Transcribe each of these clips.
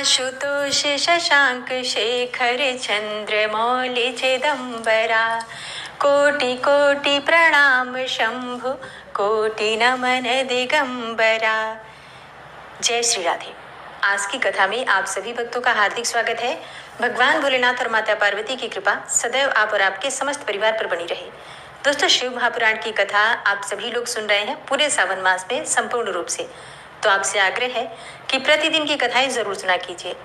आशुतोष शशांक शेखर चंद्रमौलि चिदंबरा। कोटि कोटि प्रणाम शंभु कोटि नमन दिगंबरा। जय श्री राधे। आज की कथा में आप सभी भक्तों का हार्दिक स्वागत है। भगवान भोलेनाथ और माता पार्वती की कृपा सदैव आप और आपके समस्त परिवार पर बनी रहे। दोस्तों, शिव महापुराण की कथा आप सभी लोग सुन रहे हैं पूरे सावन मास में संपूर्ण रूप से। तो आपसे आग्रह है कि प्रतिदिन की कथाएं जरूर सुना कीजिए।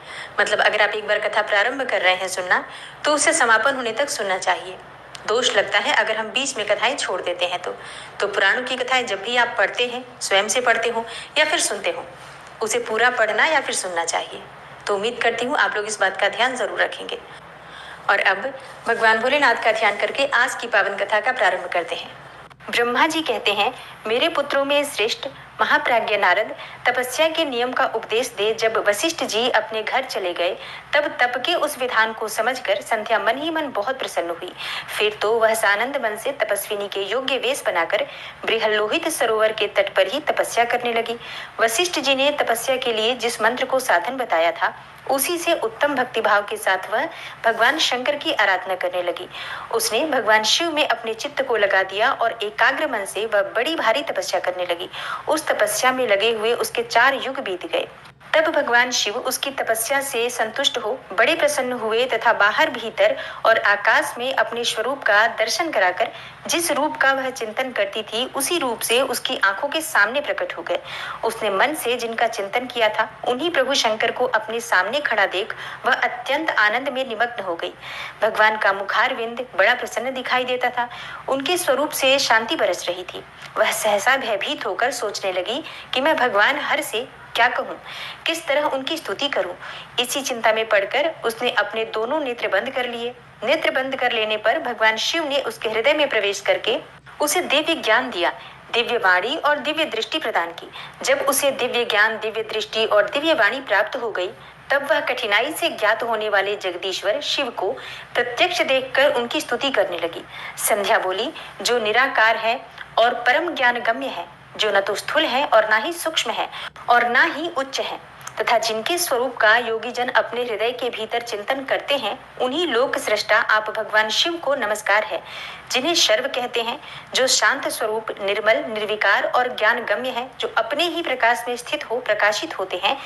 मतलब अगर आप एक बार कथा प्रारंभ कर रहे हैं सुनना, तो उसे समापन होने तक सुनना चाहिए। दोष लगता है अगर हम बीच में कथाएं छोड़ देते हैं तो पुराणों की कथाएं जब भी आप पढ़ते हैं, स्वयं से पढ़ते हो या फिर सुनते हो, उसे पूरा पढ़ना या फिर सुनना चाहिए। तो उम्मीद करती हूँ आप लोग इस बात का ध्यान जरूर रखेंगे। और अब भगवान भोलेनाथ का ध्यान करके आज की पावन कथा का प्रारंभ करते हैं। ब्रह्मा जी कहते हैं, मेरे पुत्रों में श्रेष्ठ महाप्राज्ञ नारद तपस्या के नियम का उपदेश दे जब वशिष्ठ जी अपने घर चले गए, तब तप के उस विधान को समझकर संध्या मन ही मन बहुत प्रसन्न हुई। फिर तो वह सानंद मन से तपस्विनी के योग्य वेश बनाकर बृहल्लोहित सरोवर के तट पर ही तपस्या करने लगी। वशिष्ठ जी ने तपस्या के लिए जिस मंत्र को साधन बताया था, उसी से उत्तम भक्तिभाव के साथ वह भगवान शंकर की आराधना करने लगी। उसने भगवान शिव में अपने चित्त को लगा दिया और एकाग्र मन से वह बड़ी भारी तपस्या करने लगी। उस तपस्या में लगे हुए उसके 4 युग बीत गए। तब भगवान शिव उसकी तपस्या से संतुष्ट हो बड़े प्रसन्न हुए तथा बाहर भीतर और आकाश में अपने स्वरूप का दर्शन कराकर जिस रूप का वह चिंतन करती थी, उसी रूप से उसकी आंखों के सामने प्रकट हो गए। उसने मन से जिनका चिंतन किया था, उन्हीं प्रभु शंकर को अपने सामने खड़ा देख वह अत्यंत आनंद में निमग्न हो गई। भगवान का मुखारविंद बड़ा प्रसन्न दिखाई देता था। उनके स्वरूप से शांति बरस रही थी। वह सहसा भयभीत होकर सोचने लगी कि मैं भगवान हर से क्या कहूँ, किस तरह उनकी स्तुति करूं। इसी चिंता में पड़कर उसने अपने दोनों नेत्र बंद कर लिए। नेत्र बंद कर लेने पर भगवान शिव ने उसके हृदय में प्रवेश करके उसे दिव्य ज्ञान दिया, दिव्य वाणी और दिव्य दृष्टि प्रदान की। जब उसे दिव्य ज्ञान, दिव्य दृष्टि और दिव्य वाणी प्राप्त हो गई, तब वह कठिनाई से ज्ञात होने वाले जगदीश्वर शिव को प्रत्यक्ष देखकर उनकी स्तुति करने लगी। संध्या बोली, जो निराकार है और परम ज्ञान गम्य है, जो न तो स्थूल है और ना ही सूक्ष्म है और ना ही उच्च है, तथा जिनके स्वरूप का योगी जन अपने हृदय के भीतर चिंतन करते हैं, उन्हीं लोक सृष्टा आप भगवान शिव को नमस्कार है। जिन्हें शर्व कहते हैं, जो शांत स्वरूप, निर्मल, निर्विकार और ज्ञान गम्य है, जो अपने ही प्रकाश में स्थित हो प्रकाशित होते हैं,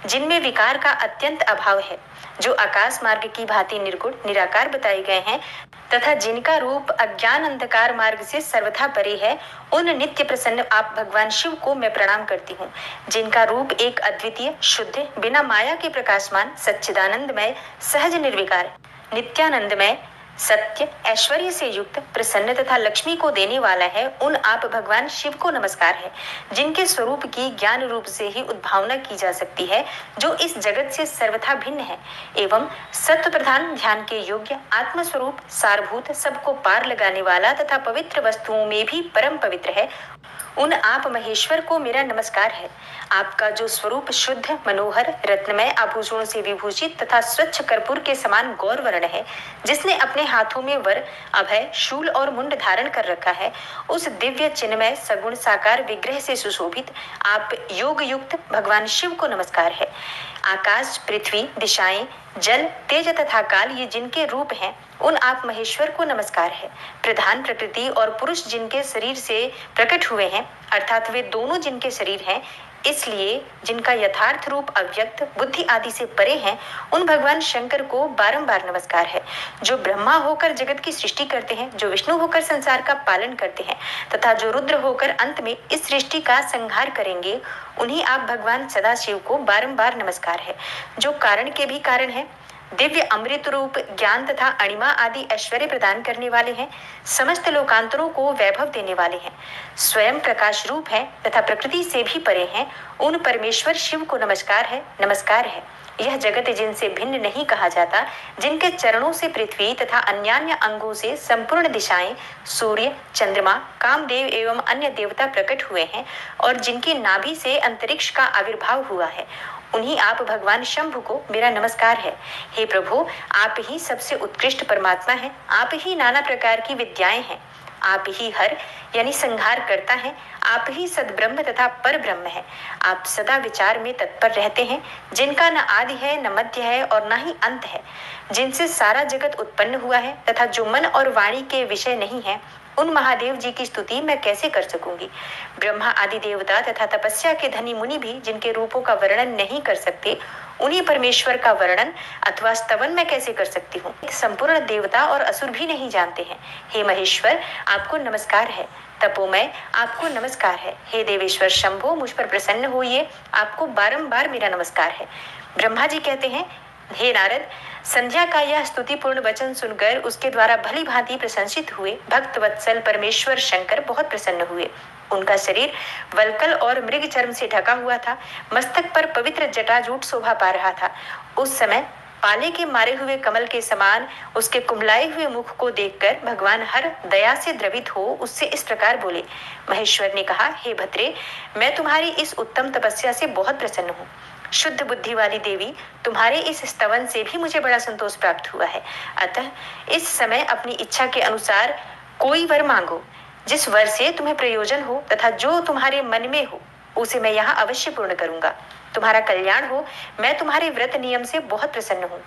जिनमें विकार का अत्यंत अभाव है, जो आकाश मार्ग की भांति निर्गुण निराकार बताए गए हैं तथा जिनका रूप अज्ञान अंधकार मार्ग से सर्वथा परे है, उन नित्य प्रसन्न आप भगवान शिव को मैं प्रणाम करती हूँ। जिनका रूप एक अद्वितीय, शुद्ध, बिना माया के प्रकाशमान, सच्चिदानंदमय, सहज निर्विकार, नित्यानंदमय, सत्य, ऐश्वर्य से युक्त, प्रसन्न तथा लक्ष्मी को देने वाला है, उन आप भगवान शिव को नमस्कार है। जिनके स्वरूप की ज्ञान रूप से ही उद्भावना की जा सकती है, जो इस जगत से सर्वथा भिन्न है एवं सत्व प्रधान, ध्यान के योग्य, आत्मस्वरूप, सारभूत, सबको पार लगाने वाला तथा पवित्र वस्तुओं में भी परम पवित्र है, उन आप महेश्वर को मेरा नमस्कार है। आपका जो स्वरूप शुद्ध, मनोहर, रत्नमय आभूषणों से विभूषित तथा स्वच्छ कर्पूर के समान गौर वर्ण है, जिसने अपने हाथों में वर, अभय, शूल और मुंड धारण कर रखा है, उस दिव्य चिन्मय सगुण साकार विग्रह से सुशोभित आप योग युक्त भगवान शिव को नमस्कार है। आकाश, पृथ्वी, दिशाएं, जल, तेज तथा काल ये जिनके रूप हैं, उन आप महेश्वर को नमस्कार है। प्रधान प्रकृति और पुरुष जिनके शरीर से प्रकट हुए हैं, अर्थात वे दोनों जिनके शरीर हैं, इसलिए जिनका यथार्थ रूप अव्यक्त, बुद्धि आदि से परे हैं, उन भगवान शंकर को बारंबार नमस्कार है। जो ब्रह्मा होकर जगत की सृष्टि करते हैं, जो विष्णु होकर संसार का पालन करते हैं तथा जो रुद्र होकर अंत में इस सृष्टि का संहार करेंगे, उन्हीं आप भगवान सदाशिव को बारंबार नमस्कार है। जो कारण के भी कारण है, दिव्य अमृत रूप ज्ञान तथा अणिमा आदि ऐश्वर्य प्रदान करने वाले हैं, समस्त लोकांतरों को वैभव देने वाले हैं, स्वयं प्रकाश रूप हैं तथा प्रकृति से भी परे हैं, उन परमेश्वर शिव को नमस्कार है, नमस्कार है। यह जगत जिनसे भिन्न नहीं कहा जाता, जिनके चरणों से पृथ्वी तथा अन्यान्य अंगों से संपूर्ण दिशाएं, सूर्य, चंद्रमा, कामदेव एवं अन्य देवता प्रकट हुए हैं और जिनकी नाभि से अंतरिक्ष का आविर्भाव हुआ है, उन्हीं आप भगवान शंभु को मेरा नमस्कार है। हे प्रभु, आप ही सबसे उत्कृष्ट परमात्मा हैं, आप ही नाना प्रकार की विद्याएं हैं, आप ही हर यानी संहार करता है, आप ही सद्ब्रह्म तथा पर ब्रह्म है। आप सदा विचार में तत्पर रहते हैं, जिनका न आदि है न मध्य है और न ही अंत है, जिनसे सारा जगत उत्पन्न हुआ है तथा जो मन और वाणी के विषय नहीं है, उन महादेव जी की स्तुति मैं कैसे कर सकूंगी। ब्रह्मा आदि देवता तथा तपस्या के धनी मुनि भी जिनके रूपों का वर्णन नहीं कर सकते, उन्हीं परमेश्वर का वर्णन अथवा स्तवन मैं कैसे कर सकती हूँ। संपूर्ण देवता और असुर भी नहीं जानते हैं। हे महेश्वर, आपको नमस्कार है। तपोमय, आपको नमस्कार है। हे देवेश्वर शंभो, मुझ पर प्रसन्न होइए, आपको बारंबार मेरा नमस्कार है। ब्रह्मा जी कहते हैं, हे नारद, संध्या का यह स्तुतिपूर्ण वचन सुनकर उसके द्वारा भली भांति प्रशंसित हुए भक्त वत्सल परमेश्वर शंकर बहुत प्रसन्न हुए। उनका शरीर वल्कल और मृग चर्म से ढका हुआ था, मस्तक पर पवित्र जटाजूट शोभा पा रहा था। उस समय पाले के मारे हुए कमल के समान उसके कुम्हलाए हुए मुख को देखकर भगवान हर दया से द्रवित हो उससे इस प्रकार बोले। महेश्वर ने कहा, हे भद्रे, मैं तुम्हारी इस उत्तम तपस्या से बहुत प्रसन्न हूँ। शुद्ध बुद्धि वाली देवी, तुम्हारे इस स्तवन से भी मुझे बड़ा संतोष प्राप्त हुआ है। अतः इस समय अपनी इच्छा के अनुसार कोई वर मांगो, जिस वर से तुम्हें प्रयोजन हो तथा जो तुम्हारे मन में हो, उसे मैं यहाँ अवश्य पूर्ण करूंगा। तुम्हारा कल्याण हो। मैं तुम्हारे व्रत नियम से बहुत प्रसन्न हूँ।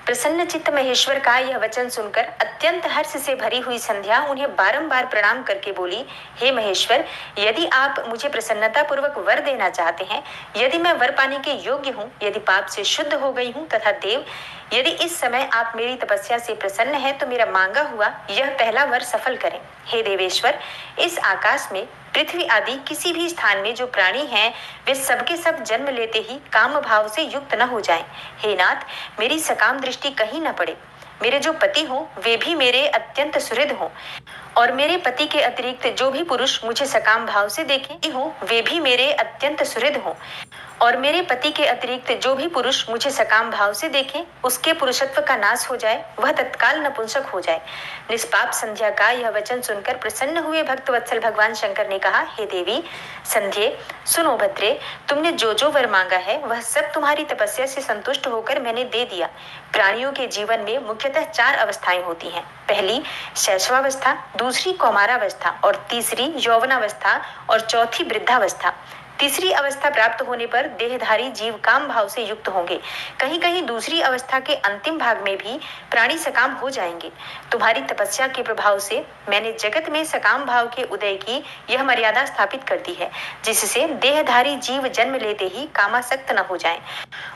प्रसन्न चित्त महेश्वर का यह वचन सुनकर अत्यंत हर्ष से भरी हुई संध्या उन्हें बारंबार प्रणाम करके बोली, हे महेश्वर, यदि आप मुझे प्रसन्नता पूर्वक वर देना चाहते हैं, यदि मैं वर पाने के योग्य हूँ, यदि पाप से शुद्ध हो गई हूँ तथा देव, यदि इस समय आप मेरी तपस्या से प्रसन्न हैं, तो मेरा मांगा हुआ यह पहला वर सफल करें। हे देवेश्वर, इस आकाश में पृथ्वी आदि किसी भी स्थान में जो प्राणी हैं, वे सबके सब जन्म लेते ही काम भाव से युक्त न हो जाएं। हे नाथ, मेरी सकाम दृष्टि कहीं न पड़े। मेरे जो पति हों वे भी मेरे अत्यंत सुहृद हों, और मेरे पति के अतिरिक्त जो भी पुरुष मुझे सकाम भाव से देखें हों वे भी मेरे अत्यंत सुहृद हों, और मेरे पति के अतिरिक्त जो भी पुरुष मुझे सकाम भाव से देखें उसके पुरुषत्व का नाश हो जाए, वह तत्काल नपुंसक हो जाए। निष्पाप संध्या का यह वचन सुनकर प्रसन्न हुए भक्त वत्सल भगवान शंकर ने कहा, हे देवी संध्ये, सुनो भद्रे, तुमने जो जो वर मांगा है वह सब तुम्हारी तपस्या से संतुष्ट होकर मैंने दे दिया। प्राणियों के जीवन में मुख्यतः 4 अवस्थाएं होती हैं। पहली शैशवावस्था, दूसरी कौमारावस्था और तीसरी यौवनावस्था और चौथी वृद्धावस्था। तीसरी अवस्था प्राप्त होने पर देहधारी जीव काम भाव से युक्त होंगे। कहीं कहीं दूसरी अवस्था के अंतिम भाग में भी प्राणी सकाम हो जाएंगे। तुम्हारी तपस्या के प्रभाव से मैंने जगत में सकाम भाव के उदय की यह मर्यादा स्थापित कर दी है, जिससे देहधारी जीव जन्म लेते ही कामासक्त न हो जाएं,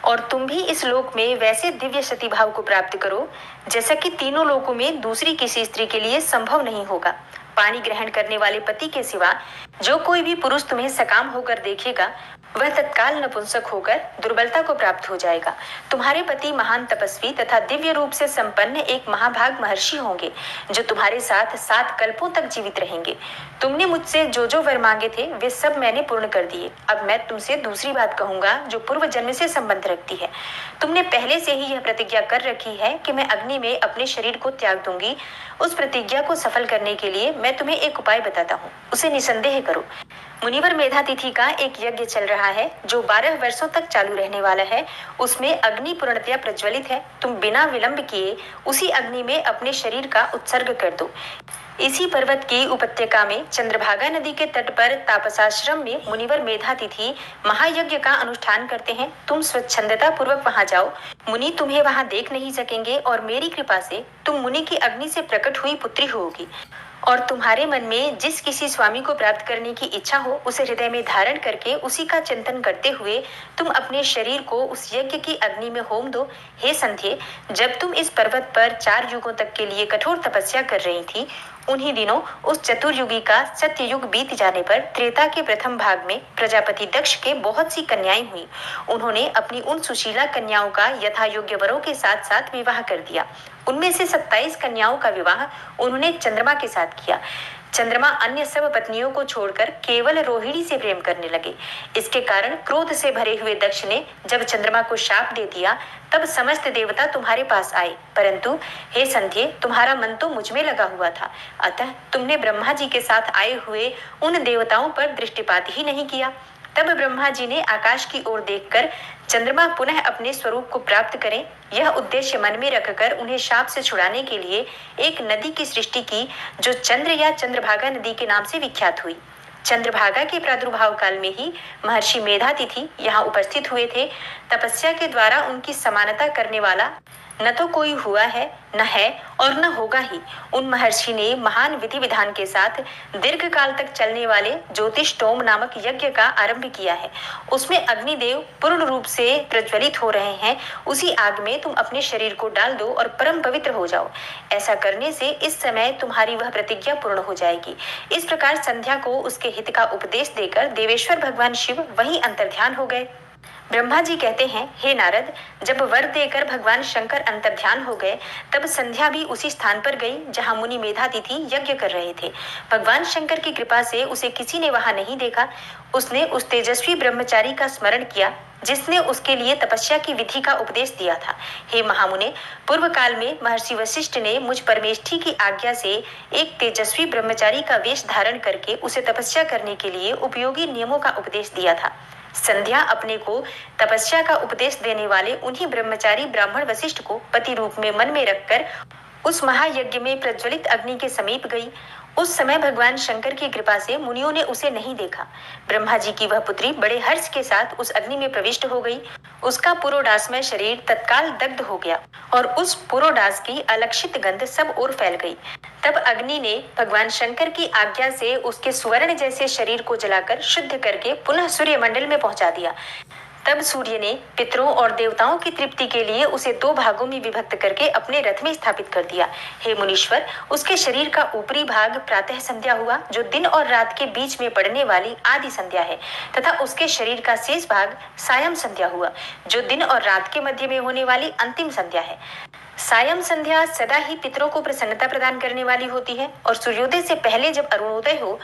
और तुम भी इस लोक में वैसे दिव्य सती भाव को प्राप्त करो जैसा कि तीनों लोकों में दूसरी किसी स्त्री के लिए संभव नहीं होगा। पानी ग्रहण करने वाले पति के सिवा जो कोई भी पुरुष तुम्हें सकाम होकर देखेगा वह तत्काल नपुंसक होकर दुर्बलता को प्राप्त हो जाएगा। तुम्हारे पति महान तपस्वी तथा दिव्य रूप से संपन्न एक महाभाग महर्षि होंगे, जो तुम्हारे साथ 7 कल्पों तक जीवित रहेंगे। तुमने मुझसे जो जो वर मांगे थे वे सब मैंने पूर्ण कर दिए। अब मैं तुमसे दूसरी बात कहूंगा जो पूर्व जन्म से संबंध रखती है। तुमने पहले से ही यह प्रतिज्ञा कर रखी है कि मैं अग्नि में अपने शरीर को त्याग दूंगी। उस प्रतिज्ञा को सफल करने के लिए मैं तुम्हें एक उपाय बताता हूँ, उसे निसंदेह करो। मुनिवर मेधातिथि का एक यज्ञ चल रहा है जो 12 वर्षों तक चालू रहने वाला है। उसमें अग्नि पूर्णतया प्रज्वलित है। तुम बिना विलंब किए उसी अग्नि में अपने शरीर का उत्सर्ग कर दो। इसी पर्वत की उपत्यका में चंद्रभागा नदी के तट पर तापसाश्रम में मुनिवर मेधातिथि महायज्ञ का अनुष्ठान करते हैं। तुम स्वच्छंदता पूर्वक वहां जाओ। मुनि तुम्हें वहां देख नहीं सकेंगे और मेरी कृपा से तुम मुनि की अग्नि से प्रकट हुई पुत्री होगी। और तुम्हारे मन में जिस किसी स्वामी को प्राप्त करने की इच्छा हो उसे हृदय में धारण करके उसी का चिंतन करते हुए तुम अपने शरीर को उस यज्ञ की अग्नि में होम दो। हे संध्ये, जब तुम इस पर्वत पर 4 युगों तक के लिए कठोर तपस्या कर रही थी, उन्हीं दिनों उस चतुर्युगी का सत्ययुग बीत जाने पर त्रेता के प्रथम भाग में प्रजापति दक्ष के बहुत सी कन्याएं हुई। उन्होंने अपनी उन सुशीला कन्याओं का यथा योग्य वरों के साथ साथ विवाह कर दिया। उनमें से 27 कन्याओं का विवाह उन्होंने चंद्रमा के साथ किया। चंद्रमा अन्य सब पत्नियों को छोड़कर केवल रोहिणी से प्रेम करने लगे। इसके कारण क्रोध से भरे हुए दक्ष ने जब चंद्रमा को शाप दे दिया तब समस्त देवता तुम्हारे पास आए, परंतु हे संध्ये, तुम्हारा मन तो मुझ में लगा हुआ था। अतः तुमने ब्रह्मा जी के साथ आए हुए उन देवताओं पर दृष्टिपात ही नहीं किया। तब ब्रह्मा जी ने आकाश की ओर देखकर चंद्रमा पुनः अपने स्वरूप को प्राप्त करें, यह उद्देश्य मन में रखकर उन्हें शाप से छुड़ाने के लिए एक नदी की सृष्टि की, जो चंद्र या चंद्रभागा नदी के नाम से विख्यात हुई। चंद्रभागा के प्रादुर्भाव काल में ही महर्षि मेधातिथि यहाँ उपस्थित हुए थे। तपस्या के द्वारा उनकी समानता करने वाला न तो कोई हुआ है, न है और न होगा ही। उन महर्षि ने महान विधि विधान के साथ दीर्घ काल तक चलने वाले ज्योतिषोम नामक यज्ञ का आरंभ किया है। उसमें अग्निदेव पूर्ण रूप से प्रज्वलित हो रहे हैं। उसी आग में तुम अपने शरीर को डाल दो और परम पवित्र हो जाओ। ऐसा करने से इस समय तुम्हारी वह प्रतिज्ञा पूर्ण हो जाएगी। इस प्रकार संध्या को उसके हित का उपदेश देकर देवेश्वर भगवान शिव वहीं अंतर्ध्यान हो गए। ब्रह्मा जी कहते हैं, हे नारद, जब वर देकर भगवान शंकर अंतर्ध्यान हो गए, तब संध्या भी उसी स्थान पर गई जहां मुनि मेधातिथि यज्ञ कर रहे थे। भगवान शंकर की कृपा से उसे किसी ने वहां नहीं देखा। उसने उस तेजस्वी ब्रह्मचारी का स्मरण किया जिसने उसके लिए तपस्या की विधि का उपदेश दिया था। हे महामुने, पूर्व काल में महर्षि वशिष्ठ ने मुझ परमेष्ठी की आज्ञा से एक तेजस्वी ब्रह्मचारी का वेश धारण करके उसे तपस्या करने के लिए उपयोगी नियमों का उपदेश दिया था। संध्या अपने को तपस्या का उपदेश देने वाले उन्हीं ब्रह्मचारी ब्राह्मण वशिष्ठ को पति रूप में मन में रखकर उस महायज्ञ में प्रज्वलित अग्नि के समीप गई। उस समय भगवान शंकर की कृपा से मुनियों ने उसे नहीं देखा। ब्रह्मा जी की वह पुत्री बड़े हर्ष के साथ उस अग्नि में प्रविष्ट हो गई। उसका पुरोडासमय शरीर तत्काल दग्ध हो गया और उस पुरोडास की अलक्षित गंध सब ओर फैल गई। तब अग्नि ने भगवान शंकर की आज्ञा से उसके स्वर्ण जैसे शरीर को जलाकर शुद्ध करके पुनः सूर्यमंडल में पहुंचा दिया। तब सूर्य ने पितरों और देवताओं की तृप्ति के लिए उसे 2 भागों में विभक्त करके अपने रथ में स्थापित कर दिया। हे मुनीश्वर, उसके शरीर का ऊपरी भाग प्रातः संध्या हुआ, जो दिन और रात के बीच में पड़ने वाली आदि संध्या है, तथा उसके शरीर का शेष भाग सायं संध्या हुआ, जो दिन और रात के मध्य में होने वाली अंतिम संध्या है। सायं संध्या सदा ही पितरों को प्रसन्नता प्रदान करने वाली होती है और सूर्योदय से पहले जब अरुणोदय हो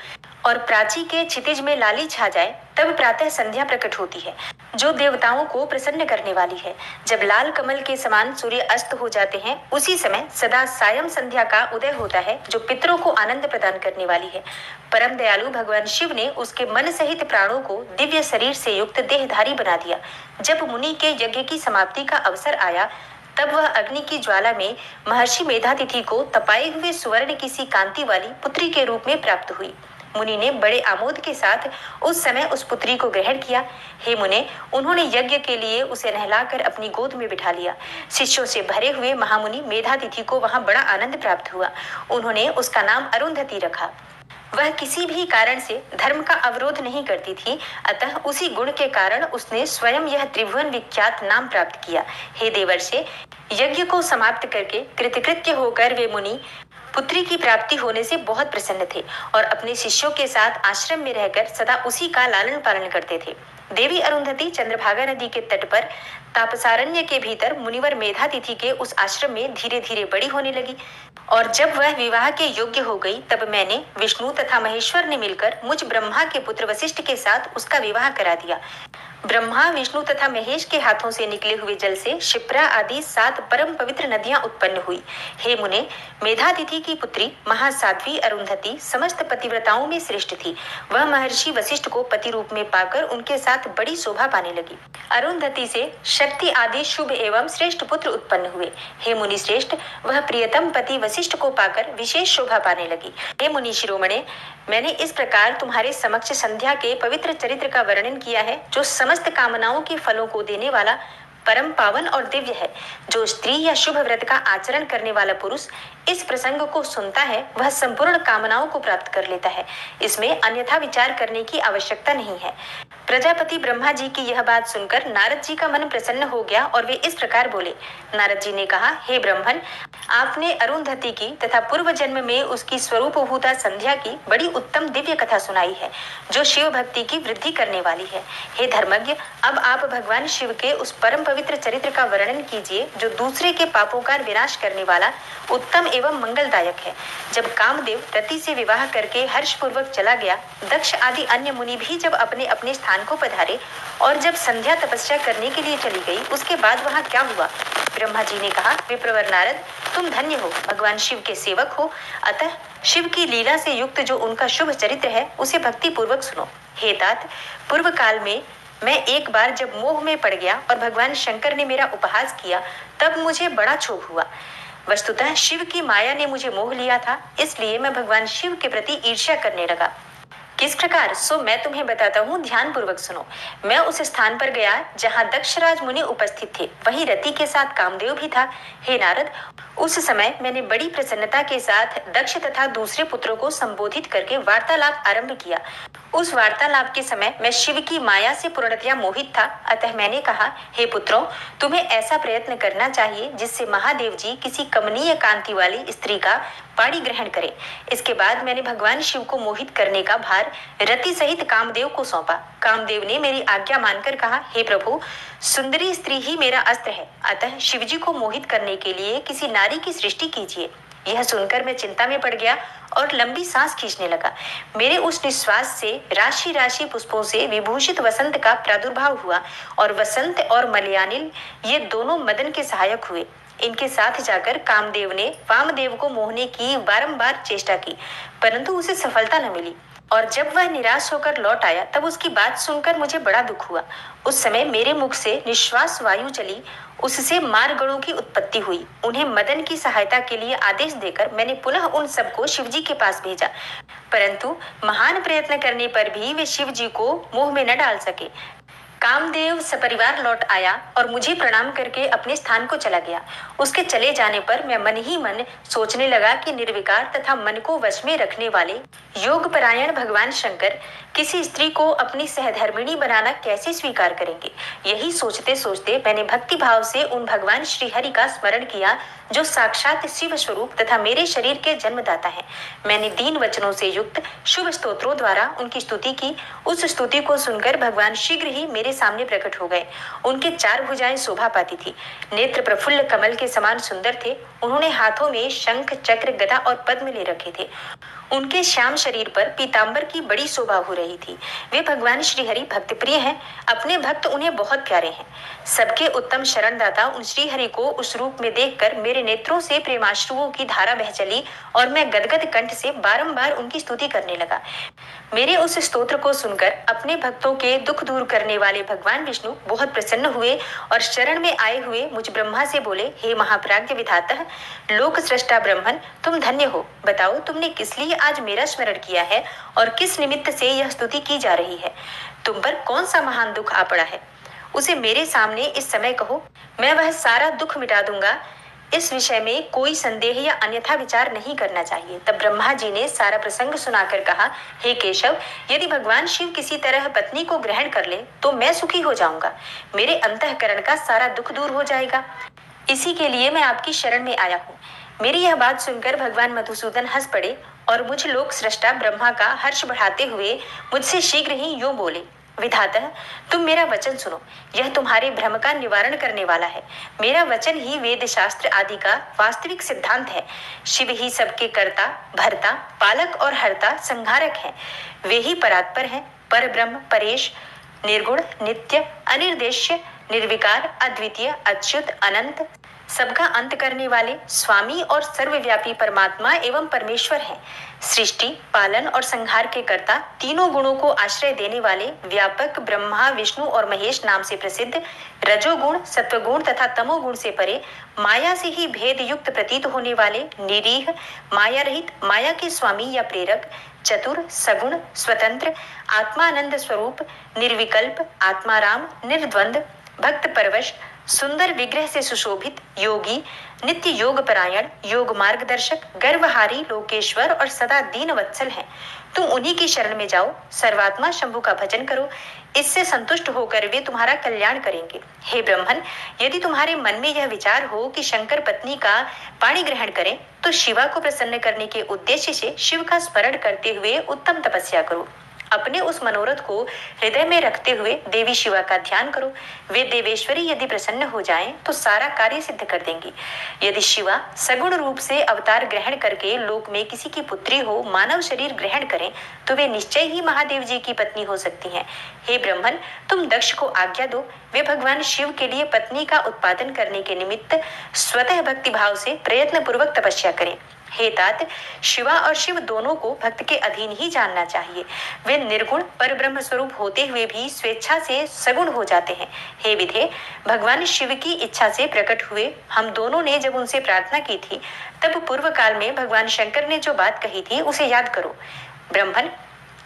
और प्राची के क्षितिज में लाली छा जाए, तब प्रातः संध्या प्रकट होती है, जो देवताओं को प्रसन्न करने वाली है। जब लाल कमल के समान सूर्य अस्त हो जाते हैं, उसी समय सदा सायं संध्या का उदय होता है, जो पितरों को आनंद प्रदान करने वाली है। परम दयालु भगवान शिव ने उसके मन सहित प्राणों को दिव्य शरीर से युक्त देहधारी बना दिया। जब मुनि के यज्ञ की समाप्ति का अवसर आया, तब वह अग्नि की ज्वाला में महर्षि मेधातिथि को तपाए हुए सुवर्ण की सी कांति वाली पुत्री के रूप में प्राप्त हुई। मुनि ने बड़े आमोद के साथ उस समय उस पुत्री को ग्रहण किया। हे मुने, उन्होंने यज्ञ के लिए उसे नहलाकर अपनी गोद में बिठा लिया। शिष्यों से भरे हुए महामुनि मेधातिथि को वहां बड़ा आनंद प्राप्त हुआ। उन्होंने उसका नाम अरुंधति रखा। वह किसी भी कारण से धर्म का अवरोध नहीं करती थी, अतः उसी गुण के कारण उसने स्वयं यह त्रिभुवन विख्यात नाम प्राप्त किया। हे देवर्षे, यज्ञ को समाप्त करके कृतकृत्य होकर वे मुनि पुत्री की प्राप्ति होने से बहुत प्रसन्न थे और अपने शिष्यों के साथ आश्रम में रहकर सदा उसी का लालन पालन करते थे। देवी अरुंधति चंद्रभागा नदी के तट पर तापसारण्य के भीतर मुनिवर मेधातिथि के उस आश्रम में धीरे धीरे बड़ी होने लगी और जब वह विवाह के योग्य हो गई, तब मैंने, विष्णु तथा महेश्वर ने मिलकर मुझ ब्रह्मा के पुत्र वशिष्ठ के साथ उसका विवाह करा दिया। ब्रह्मा, विष्णु तथा महेश के हाथों से निकले हुए जल से शिप्रा आदि 7 परम पवित्र नदियां उत्पन्न हुई। हे मुने, मेधातिथि की पुत्री महासाध्वी अरुंधति समस्त पतिव्रताओं में श्रेष्ठ थी। वह महर्षि वशिष्ठ को पति रूप में पाकर उनके साथ बड़ी शोभा पाने लगी। अरुंधति से शक्ति आदि शुभ एवं श्रेष्ठ पुत्र उत्पन्न हुए। हे मुनि श्रेष्ठ, वह प्रियतम पति वशिष्ठ को पाकर विशेष शोभा पाने लगी। हे मुनि शिरोमणे, मैंने इस प्रकार तुम्हारे समक्ष संध्या के पवित्र चरित्र का वर्णन किया है, जो समस्त कामनाओं के फलों को देने वाला परम पावन और दिव्य है। जो स्त्री या शुभ व्रत का आचरण करने वाला पुरुष इस प्रसंग को सुनता है, वह संपूर्ण कामनाओं को प्राप्त कर लेता है। इसमें अन्यथा विचार करने की आवश्यकता नहीं है। प्रजापति ब्रह्मा जी की यह बात सुनकर नारद जी का मन प्रसन्न हो गया और वे इस प्रकार बोले। नारद जी ने कहा, हे ब्रह्मन, आपने अरुंधति की तथा पूर्व जन्म में उसकी स्वरूपभूता संध्या की बड़ी उत्तम दिव्य कथा सुनाई है, जो शिव भक्ति की वृद्धि करने वाली है। हे धर्मज्ञ, अब आप भगवान शिव के उस परम पवित्र चरित्र का वर्णन कीजिए, जो दूसरे के पापों का विनाश करने वाला उत्तम एवं मंगलदायक है। जब कामदेव रति से विवाह करके हर्षपूर्वक चला गया, दक्ष आदि अन्य मुनि भी जब अपने अपने स्थान को पधारे और जब संध्या तपस्या करने के लिए चली गई, उसके बाद वहां क्या हुआ? ब्रह्मा जी ने कहा, विप्रवर नारद, तुम धन्य हो, भगवान शिव के सेवक हो, अतः शिव की लीला से युक्त जो उनका शुभ चरित्र है, उसे भक्ति पूर्वक सुनो। हे तात, पूर्व काल में मैं एक बार जब मोह में पड़ गया और भगवान शंकर ने मेरा उपहास किया, तब मुझे बड़ा क्षोभ हुआ। वस्तुतः शिव की माया ने मुझे मोह लिया था, इसलिए मैं भगवान शिव के प्रति ईर्ष्या करने लगा। किस प्रकार, सो मैं तुम्हें बताता हूँ, ध्यान पूर्वक सुनो। मैं उस स्थान पर गया जहाँ दक्षराज मुनि उपस्थित थे, वहीं रति के साथ कामदेव भी था। हे नारद, उस समय मैंने बड़ी प्रसन्नता के साथ दक्ष तथा दूसरे पुत्रों को संबोधित करके वार्तालाप आरंभ किया। उस वार्तालाप के समय मैं शिव की माया से पूर्णतया मोहित था, अतः मैंने कहा, हे पुत्रों, तुम्हें ऐसा प्रयत्न करना चाहिए जिससे महादेव जी किसी कमनीय कांति वाली स्त्री का पाणी ग्रहण करे। इसके बाद मैंने भगवान शिव को मोहित करने का भार रति सहित कामदेव को सौंपा। कामदेव ने मेरी आज्ञा मानकर कहा, हे प्रभु, सुंदरी स्त्री ही मेरा अस्त्र है, अतः शिवजी को मोहित करने के लिए किसी नारी की सृष्टि कीजिए। यह सुनकर मैं चिंता में पड़ गया और लंबी सांस खींचने लगा। मेरे उस निश्वास से राशि राशि पुष्पों से विभूषित वसंत का प्रादुर्भाव हुआ और वसंत और मलयानिल ये दोनों मदन के सहायक हुए। इनके साथ जाकर कामदेव ने वामदेव को मोहने की बारंबार चेष्टा की, परंतु उसे सफलता न मिली। और जब वह निराश होकर लौट आया, तब उसकी बात सुनकर मुझे बड़ा दुख हुआ। उस समय मेरे मुख से निश्वास वायु चली, उससे मारगणों की उत्पत्ति हुई। उन्हें मदन की सहायता के लिए आदेश देकर मैंने पुनः उन सबको शिवजी के पास भेजा, परंतु महान प्रयत्न करने पर भी वे शिवजी को मोह में न डाल सके। कामदेव सपरिवार लौट आया और मुझे प्रणाम करके अपने स्थान को चला गया। उसके चले जाने पर मैं मन ही मन सोचने लगा कि निर्विकार तथा मन को वश में रखने वाले योगपरायण भगवान शंकर किसी स्त्री को अपनी सहधर्मिणी बनाना कैसे स्वीकार करेंगे। यही सोचते सोचते मैंने भक्ति भाव से उन भगवान श्री हरि का स्मरण किया, जो साक्षात शिव स्वरूप तथा मेरे शरीर के जन्मदाता है। मैंने दीन वचनों से युक्त शुभ स्तोत्रों द्वारा उनकी स्तुति की। उस स्तुति को सुनकर भगवान शीघ्र ही मेरे सामने प्रकट हो गए। उनके चार भुजाएं शोभा पाती थी, नेत्र प्रफुल्ल कमल के समान सुंदर थे। उन्होंने हाथों में शंख, चक्र, गदा और पद्म ले रखे थे। उनके श्याम शरीर पर पीतांबर की बड़ी शोभा हो रही थी। वे भगवान श्रीहरि भक्त प्रिय हैं, अपने भक्त उन्हें बहुत प्यारे हैं। सबके उत्तम शरणदाता उन श्रीहरि को उस रूप में देखकर मेरे नेत्रों से प्रेमाश्रुओं की धारा बह चली और मैं गदगद कंठ से बारंबार उनकी स्तुति करने लगा। मेरे उस स्तोत्र को सुनकर अपने भक्तों के दुख दूर करने वाले भगवान विष्णु बहुत प्रसन्न हुए और शरण में आए हुए मुझ ब्रह्मा से बोले, हे महाप्राज्ञ विधाता, लोक सृष्टा ब्रह्मन, तुम धन्य हो। बताओ, तुमने किस लिए आज मेरा स्मरण किया है और किस निमित्त से यह स्तुति की जा रही है? तुम पर कौन सा महान दुख आ पड़ा है? उसे मेरे सामने इस समय कहो, मैं वह सारा दुख मिटा दूंगा। इस विषय में कोई संदेह या अन्यथा विचार नहीं करना चाहिए। तब ब्रह्मा जी ने सारा प्रसंग सुनाकर कहा, हे केशव, यदि भगवान शिव किसी तरह पत्नी को ग्रहण कर ले तो मैं सुखी हो जाऊंगा, मेरे अंतःकरण का सारा दुख दूर हो जाएगा। इसी के लिए मैं आपकी शरण में आया हूँ। मेरी यह बात सुनकर भगवान मधुसूदन हंस पड़े और मुझ लोक सृष्टा ब्रह्मा का हर्ष बढ़ाते हुए मुझसे शीघ्र ही यूं बोले, विधाता, तुम मेरा वचन सुनो, यह तुम्हारे भ्रम का निवारण करने वाला है। मेरा वचन ही वेद शास्त्र आदि का वास्तविक सिद्धांत है। शिव ही सबके कर्ता, भरता, पालक और हरता, संहारक हैं। वे ही परात्पर हैं, पर ब्रह्म, परेश, निर्गुण, नित्य, अनिर्देश्य, निर्विकार, अद्वितीय, अच्युत, अनंत, सबका अंत करने वाले स्वामी और सर्वव्यापी परमात्मा एवं परमेश्वर हैं। सृष्टि, पालन और संहार के कर्ता, तीनों गुणों को आश्रय देने वाले, व्यापक, ब्रह्मा, विष्णु और महेश नाम से प्रसिद्ध, रजोगुण, सत्वगुण तथा तमोगुण से परे, माया से ही भेद युक्त प्रतीत होने वाले, निरीह, माया रहित, माया के स्वामी या प्रेरक, चतुर, सगुण, स्वतंत्र, आत्मानंद स्वरूप, निर्विकल्प, आत्माराम, निर्द्वंद, भक्त परवश, सुंदर विग्रह से सुशोभित, योगी, नित्य योग परायण, योग मार्गदर्शक, गर्वहारी, लोकेश्वर और सदा दीन वत्सल हैं। तुम उन्हीं की शरण में जाओ, सर्वात्मा शंभु का भजन करो, इससे संतुष्ट होकर वे तुम्हारा कल्याण करेंगे। हे ब्रह्मन, यदि तुम्हारे मन में यह विचार हो कि शंकर पत्नी का पाणी ग्रहण करें, तो शिवा को प्रसन्न करने के उद्देश्य से शिव का स्मरण करते हुए उत्तम तपस्या करो। अपने उस मनोरथ को हृदय में रखते हुए देवी शिवा का ध्यान करो। वे देवेश्वरी यदि प्रसन्न हो जाएं तो सारा कार्य सिद्ध कर देंगी। यदि शिवा सगुण रूप से अवतार ग्रहण करके लोक में किसी की पुत्री हो, मानव शरीर ग्रहण करें, तो वे निश्चय ही महादेव जी की पत्नी हो सकती हैं। हे ब्रह्मन, तुम दक्ष को आज्ञा दो, वे भगवान शिव के लिए पत्नी का उत्पादन करने के निमित्त स्वतः भक्ति भाव से प्रयत्न पूर्वक तपस्या करें। हे तात, शिवा और शिव दोनों को भक्त के अधीन ही जानना चाहिए। वे निर्गुण पर ब्रह्म स्वरूप होते हुए भी स्वेच्छा से सगुण हो जाते हैं। हे विधे, भगवान शिव की इच्छा से प्रकट हुए हम दोनों ने जब उनसे प्रार्थना की थी, तब पूर्व काल में भगवान शंकर ने जो बात कही थी उसे याद करो। ब्रह्मन,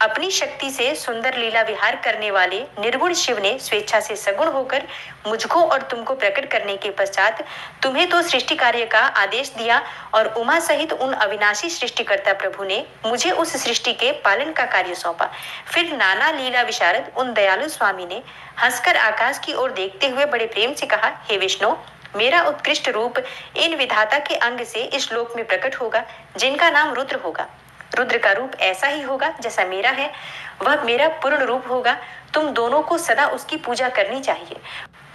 अपनी शक्ति से सुंदर लीला विहार करने वाले निर्गुण शिव ने स्वेच्छा से सगुण होकर मुझको और तुमको प्रकट करने के पश्चात तुम्हें तो सृष्टि कार्य का आदेश दिया और उमा सहित उन अविनाशी सृष्टिकर्ता प्रभु ने मुझे उस सृष्टि के पालन का कार्य सौंपा। फिर नाना लीला विशारद उन दयालु स्वामी ने हंसकर आकाश की ओर देखते हुए बड़े प्रेम से कहा, हे विष्णु, मेरा उत्कृष्ट रूप इन विधाता के अंग से इस लोक में प्रकट होगा, जिनका नाम रुद्र होगा। रुद्र का रूप ऐसा ही होगा जैसा मेरा है, वह मेरा पूर्ण रूप होगा। तुम दोनों को सदा उसकी पूजा करनी चाहिए।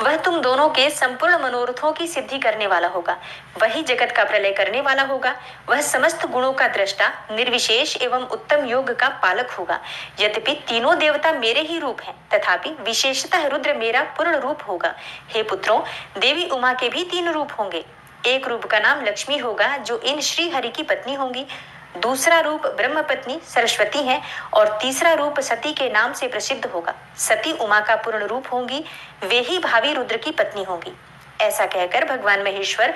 वह तुम दोनों के संपूर्ण मनोरथों की सिद्धि करने वाला होगा। वही जगत का प्रलय करने वाला होगा। वह समस्त गुणों का दृष्टा, निर्विशेष एवं उत्तम योग का पालक होगा। यद्यपि तीनों देवता मेरे ही रूप हैं, तथापि विशेषतः रुद्र मेरा पूर्ण रूप होगा। हे पुत्रों, देवी उमा के भी 3 रूप होंगे। एक रूप का नाम लक्ष्मी होगा, जो इन श्री हरि की पत्नी होंगी। दूसरा रूप ब्रह्म पत्नी सरस्वती है और तीसरा रूप सती के नाम से प्रसिद्ध होगा। सती उमा का पूर्ण रूप होंगी, वे ही भावी रुद्र की पत्नी होंगी। ऐसा कहकर भगवान महेश्वर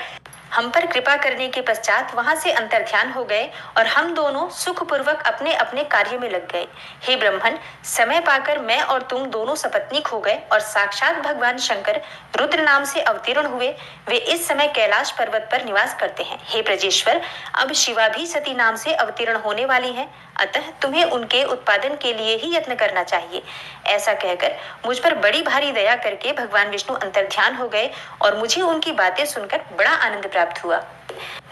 हम पर कृपा करने के पश्चात वहां से अंतर्ध्यान हो गए और हम दोनों सुखपूर्वक अपने अपने कार्य में लग गए। हे ब्रह्मन, समय पाकर मैं और तुम दोनों सपत्नीक हो गए और साक्षात भगवान शंकर रुद्र नाम से अवतीर्ण हुए। वे इस समय कैलाश पर्वत पर निवास करते हैं। हे ब्रजेश्वर, अब शिवा भी सती नाम से अवतीर्ण होने वाली है, अतः तुम्हें उनके उत्पादन के लिए ही यत्न करना चाहिए। ऐसा कहकर मुझ पर बड़ी भारी दया करके भगवान विष्णु अंतर्ध्यान हो गए और मुझे उनकी बातें सुनकर बड़ा आनंद प्राप्त हुआ।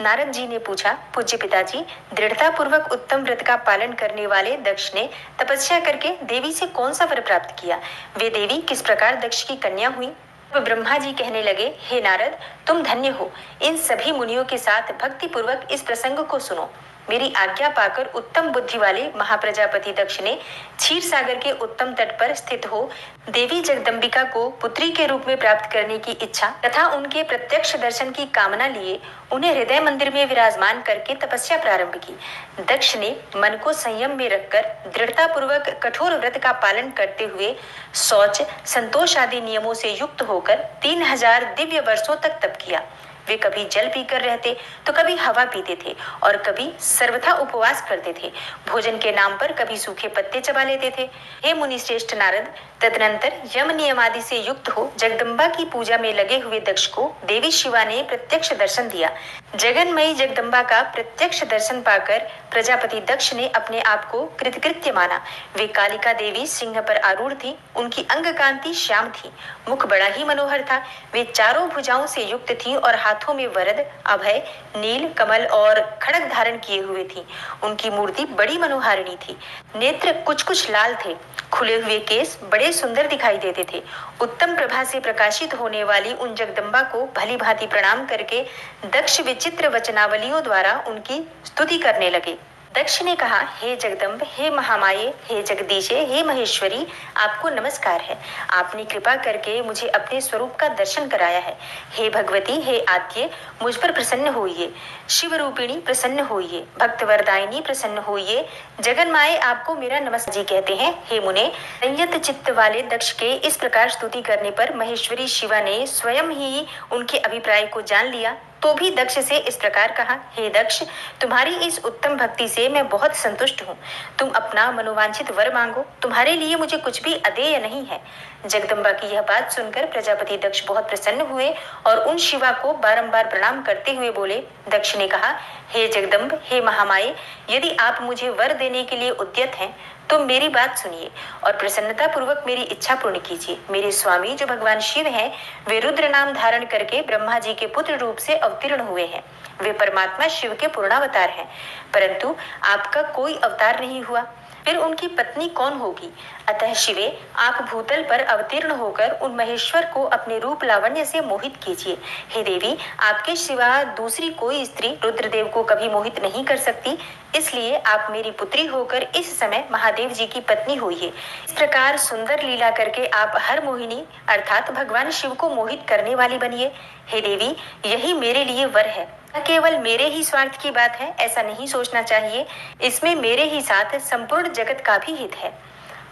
नारद जी ने पूछा, पूज्य पिताजी, दृढ़ता पूर्वक उत्तम व्रत का पालन करने वाले दक्ष ने तपस्या करके देवी से कौन सा वर प्राप्त किया? वे देवी किस प्रकार दक्ष की कन्या हुई? ब्रह्मा जी कहने लगे, हे नारद, तुम धन्य हो। इन सभी मुनियों के साथ भक्ति पूर्वक इस प्रसंग को सुनो। मेरी आज्ञा पाकर उत्तम बुद्धि वाले महाप्रजापति दक्ष ने क्षीर सागर के उत्तम तट पर स्थित हो देवी जगदम्बिका को पुत्री के रूप में प्राप्त करने की इच्छा तथा उनके प्रत्यक्ष दर्शन की कामना लिए उन्हें हृदय मंदिर में विराजमान करके तपस्या प्रारंभ की। दक्ष ने मन को संयम में रखकर दृढ़ता पूर्वक कठोर व्रत का पालन करते हुए शौच, संतोष आदि नियमों से युक्त होकर 3000 दिव्य वर्षों तक तप किया। वे कभी जल पीकर रहते तो कभी हवा पीते थे और कभी सर्वथा उपवास करते थे। भोजन के नाम पर कभी सूखे पत्ते चबा लेते थे। हे मुनि श्रेष्ठ नारद, तदनंतर यम नियम आदि से युक्त हो जगदम्बा की पूजा में लगे हुए दक्ष को देवी शिवा ने प्रत्यक्ष दर्शन दिया। जगन्मयी जगदम्बा का प्रत्यक्ष दर्शन पाकर प्रजापति दक्ष ने अपने आप को कृतकृत्य माना। वे कालिका देवी सिंह पर आरूढ़ थी। उनकी अंग कांति श्याम थी, मुख बड़ा ही मनोहर था। वे चारों भुजाओं से युक्त थी और हाथों में वरद, अभय, नील, कमल और खड़ग धारण किए हुए थी। उनकी मूर्ति बड़ी मनोहारिणी थी। नेत्र कुछ कुछ लाल थे। खुले हुए केस बड़े सुंदर दिखाई देते थे। उत्तम प्रभा से प्रकाशित होने वाली उन जगदम्बा को भली भांति प्रणाम करके दक्ष विचित्र वचनावलियों द्वारा उनकी स्तुति करने लगे। दक्ष ने कहा, हे जगदम्ब, हे महामाये, हे जगदीशे, हे महेश्वरी, आपको नमस्कार है। आपने कृपा करके मुझे अपने स्वरूप का दर्शन कराया है। हे भगवती, हे आद्य, मुझ पर प्रसन्न होइए। शिव रूपिणी प्रसन्न होइए। भक्त वरदायिनी प्रसन्न होइए। जगन्माये, आपको मेरा नमस्कार। जी कहते हैं, हे मुने, संयत चित्त वाले दक्ष के इस प्रकार स्तुति करने पर महेश्वरी शिवा ने स्वयं ही उनके अभिप्राय को जान लिया। तो भी दक्ष से इस प्रकार कहा, हे दक्ष, तुम्हारी इस उत्तम भक्ति से मैं बहुत संतुष्ट हूँ। तुम अपना मनोवांछित वर मांगो, तुम्हारे लिए मुझे कुछ भी अदेय नहीं है। जगदम्बा की यह बात सुनकर प्रजापति दक्ष बहुत प्रसन्न हुए और उन शिवा को बारंबार प्रणाम करते हुए बोले। दक्ष ने कहा, हे जगदम्ब, हे महामाये, यदि आप मुझे वर देने के लिए उद्यत हैं तो मेरी बात सुनिए और प्रसन्नता पूर्वक मेरी इच्छा पूर्ण कीजिए। मेरे स्वामी जो भगवान शिव हैं, वे रुद्र नाम धारण करके ब्रह्मा जी के पुत्र रूप से अवतीर्ण हुए हैं। वे परमात्मा शिव के पूर्णावतार हैं, परंतु आपका कोई अवतार नहीं हुआ। फिर उनकी पत्नी कौन होगी? अतः शिवे, आप भूतल पर अवतीर्ण होकर उन महेश्वर को अपने रूप लावण्य से मोहित कीजिए। हे देवी, आपके सिवा दूसरी कोई स्त्री रुद्रदेव को कभी मोहित नहीं कर सकती। इसलिए आप मेरी पुत्री होकर इस समय महादेव जी की पत्नी होइए। इस प्रकार सुंदर लीला करके आप हर मोहिनी अर्थात भगवान शिव को मोहित करने वाली बनिए। हे देवी, यही मेरे लिए वर है। न केवल मेरे ही स्वार्थ की बात है, ऐसा नहीं सोचना चाहिए। इसमें मेरे ही साथ संपूर्ण जगत का भी हित है।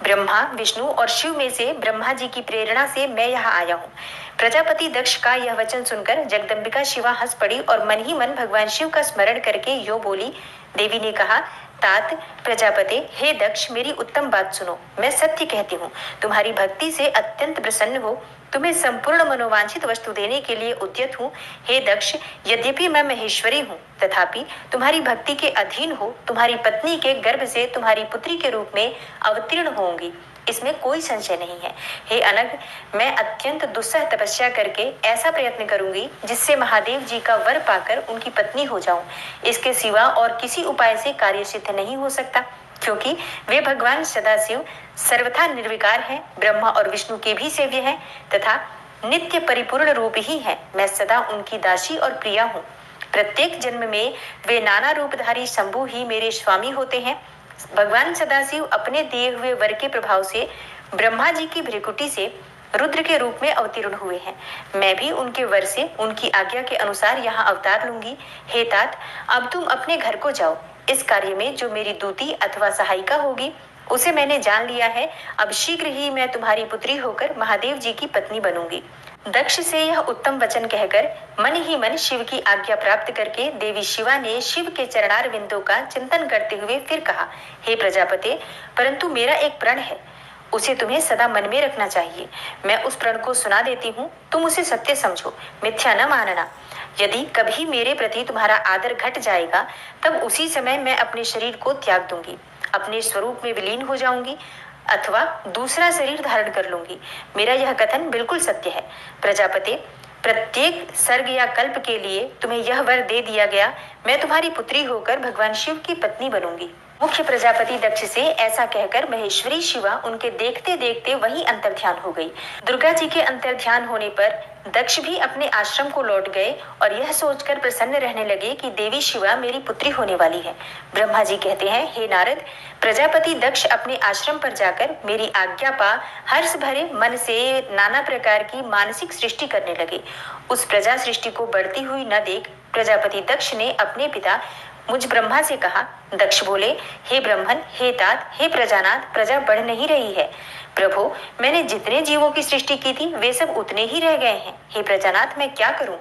ब्रह्मा, विष्णु और शिव में से ब्रह्मा जी की प्रेरणा से मैं यहाँ आया हूँ। प्रजापति दक्ष का यह वचन सुनकर जगदम्बिका शिवा हंस पड़ी और मन ही मन भगवान शिव का स्मरण करके यो बोली। देवी ने कहा, तात प्रजापते, हे दक्ष, मेरी उत्तम बात सुनो। मैं सत्य कहती हूँ, तुम्हारी भक्ति से अत्यंत प्रसन्न हो तुम्हें संपूर्ण मनोवांछित वस्तु देने के लिए उद्यत हूँ। हे दक्ष, यद्यपि मैं महेश्वरी हूँ, तथापि तुम्हारी भक्ति के अधीन हो तुम्हारी पत्नी के गर्भ से तुम्हारी पुत्री के रूप में अवतीर्ण होंगी, इसमें कोई संशय नहीं है। हे अनग, मैं अत्यंत दुस्सह तपस्या करके ऐसा प्रयत्न करूंगी जिससे महादेव जी का वर पाकर उनकी पत्नी हो जाऊं। इसके सिवा और किसी उपाय से कार्य सिद्ध नहीं हो सकता, क्योंकि वे भगवान सदाशिव सर्वथा निर्विकार हैं, ब्रह्मा और विष्णु के भी सेव्य हैं तथा नित्य परिपूर्ण रूप ही हैं। मैं सदा उनकी दासी और प्रिया हूँ। प्रत्येक जन्म में वे नाना रूपधारी शंभु ही मेरे स्वामी होते हैं। भगवान सदाशिव अपने दिए हुए वर के प्रभाव से ब्रह्मा जी की भ्रिकुटी से रुद्र के रूप में अवतीर्ण हुए हैं। मैं भी उनके वर से उनकी आज्ञा के अनुसार यहाँ अवतार लूंगी। हे तात, अब तुम अपने घर को जाओ। इस कार्य में जो मेरी दूती अथवा सहायिका होगी उसे मैंने जान लिया है। अब शीघ्र ही मैं तुम्हारी पुत्री होकर महादेव जी की पत्नी बनूंगी। दक्ष से यह उत्तम वचन कहकर मन ही मन शिव की आज्ञा प्राप्त करके देवी शिवा ने शिव के चरणार बिंदु का चिंतन करते हुए फिर कहा, हे प्रजापते, परंतु मेरा एक प्रण है, उसे तुम्हें सदा मन में रखना चाहिए। मैं उस प्रण को सुना देती हूँ, तुम उसे सत्य समझो, मिथ्या न मानना। यदि कभी मेरे प्रति तुम्हारा आदर घट जाएगा, तब उसी समय मैं अपने शरीर को त्याग दूंगी, अपने स्वरूप में विलीन हो जाऊंगी अथवा दूसरा शरीर धारण कर लूंगी। मेरा यह कथन बिल्कुल सत्य है। प्रजापति, प्रत्येक सर्ग या कल्प के लिए तुम्हें यह वर दे दिया गया, मैं तुम्हारी पुत्री होकर भगवान शिव की पत्नी बनूंगी। मुख्य प्रजापति दक्ष से ऐसा कहकर महेश्वरी शिवा उनके देखते देखते वहीं अंतर्ध्यान हो गई। दुर्गा जी के अंतर्ध्यान होने पर दक्ष भी अपने आश्रम को लौट गए और यह सोचकर प्रसन्न रहने लगे कि देवी शिवा मेरी पुत्री होने वाली है। ब्रह्मा जी कहते हैं, हे नारद, प्रजापति दक्ष अपने आश्रम पर जाकर मेरी आज्ञा पा हर्ष भरे मन से नाना प्रकार की मानसिक सृष्टि करने लगे। उस प्रजा सृष्टि को बढ़ती हुई न देख प्रजापति दक्ष ने अपने पिता मुझ ब्रह्मा से कहा। दक्ष बोले, हे ब्रह्मन, हे तात, हे प्रजानाथ, प्रजा बढ़ नहीं रही है। प्रभु, मैंने जितने जीवों की सृष्टि की थी वे सब उतने ही रह गए हैं। हे प्रजानाथ, मैं क्या करूं?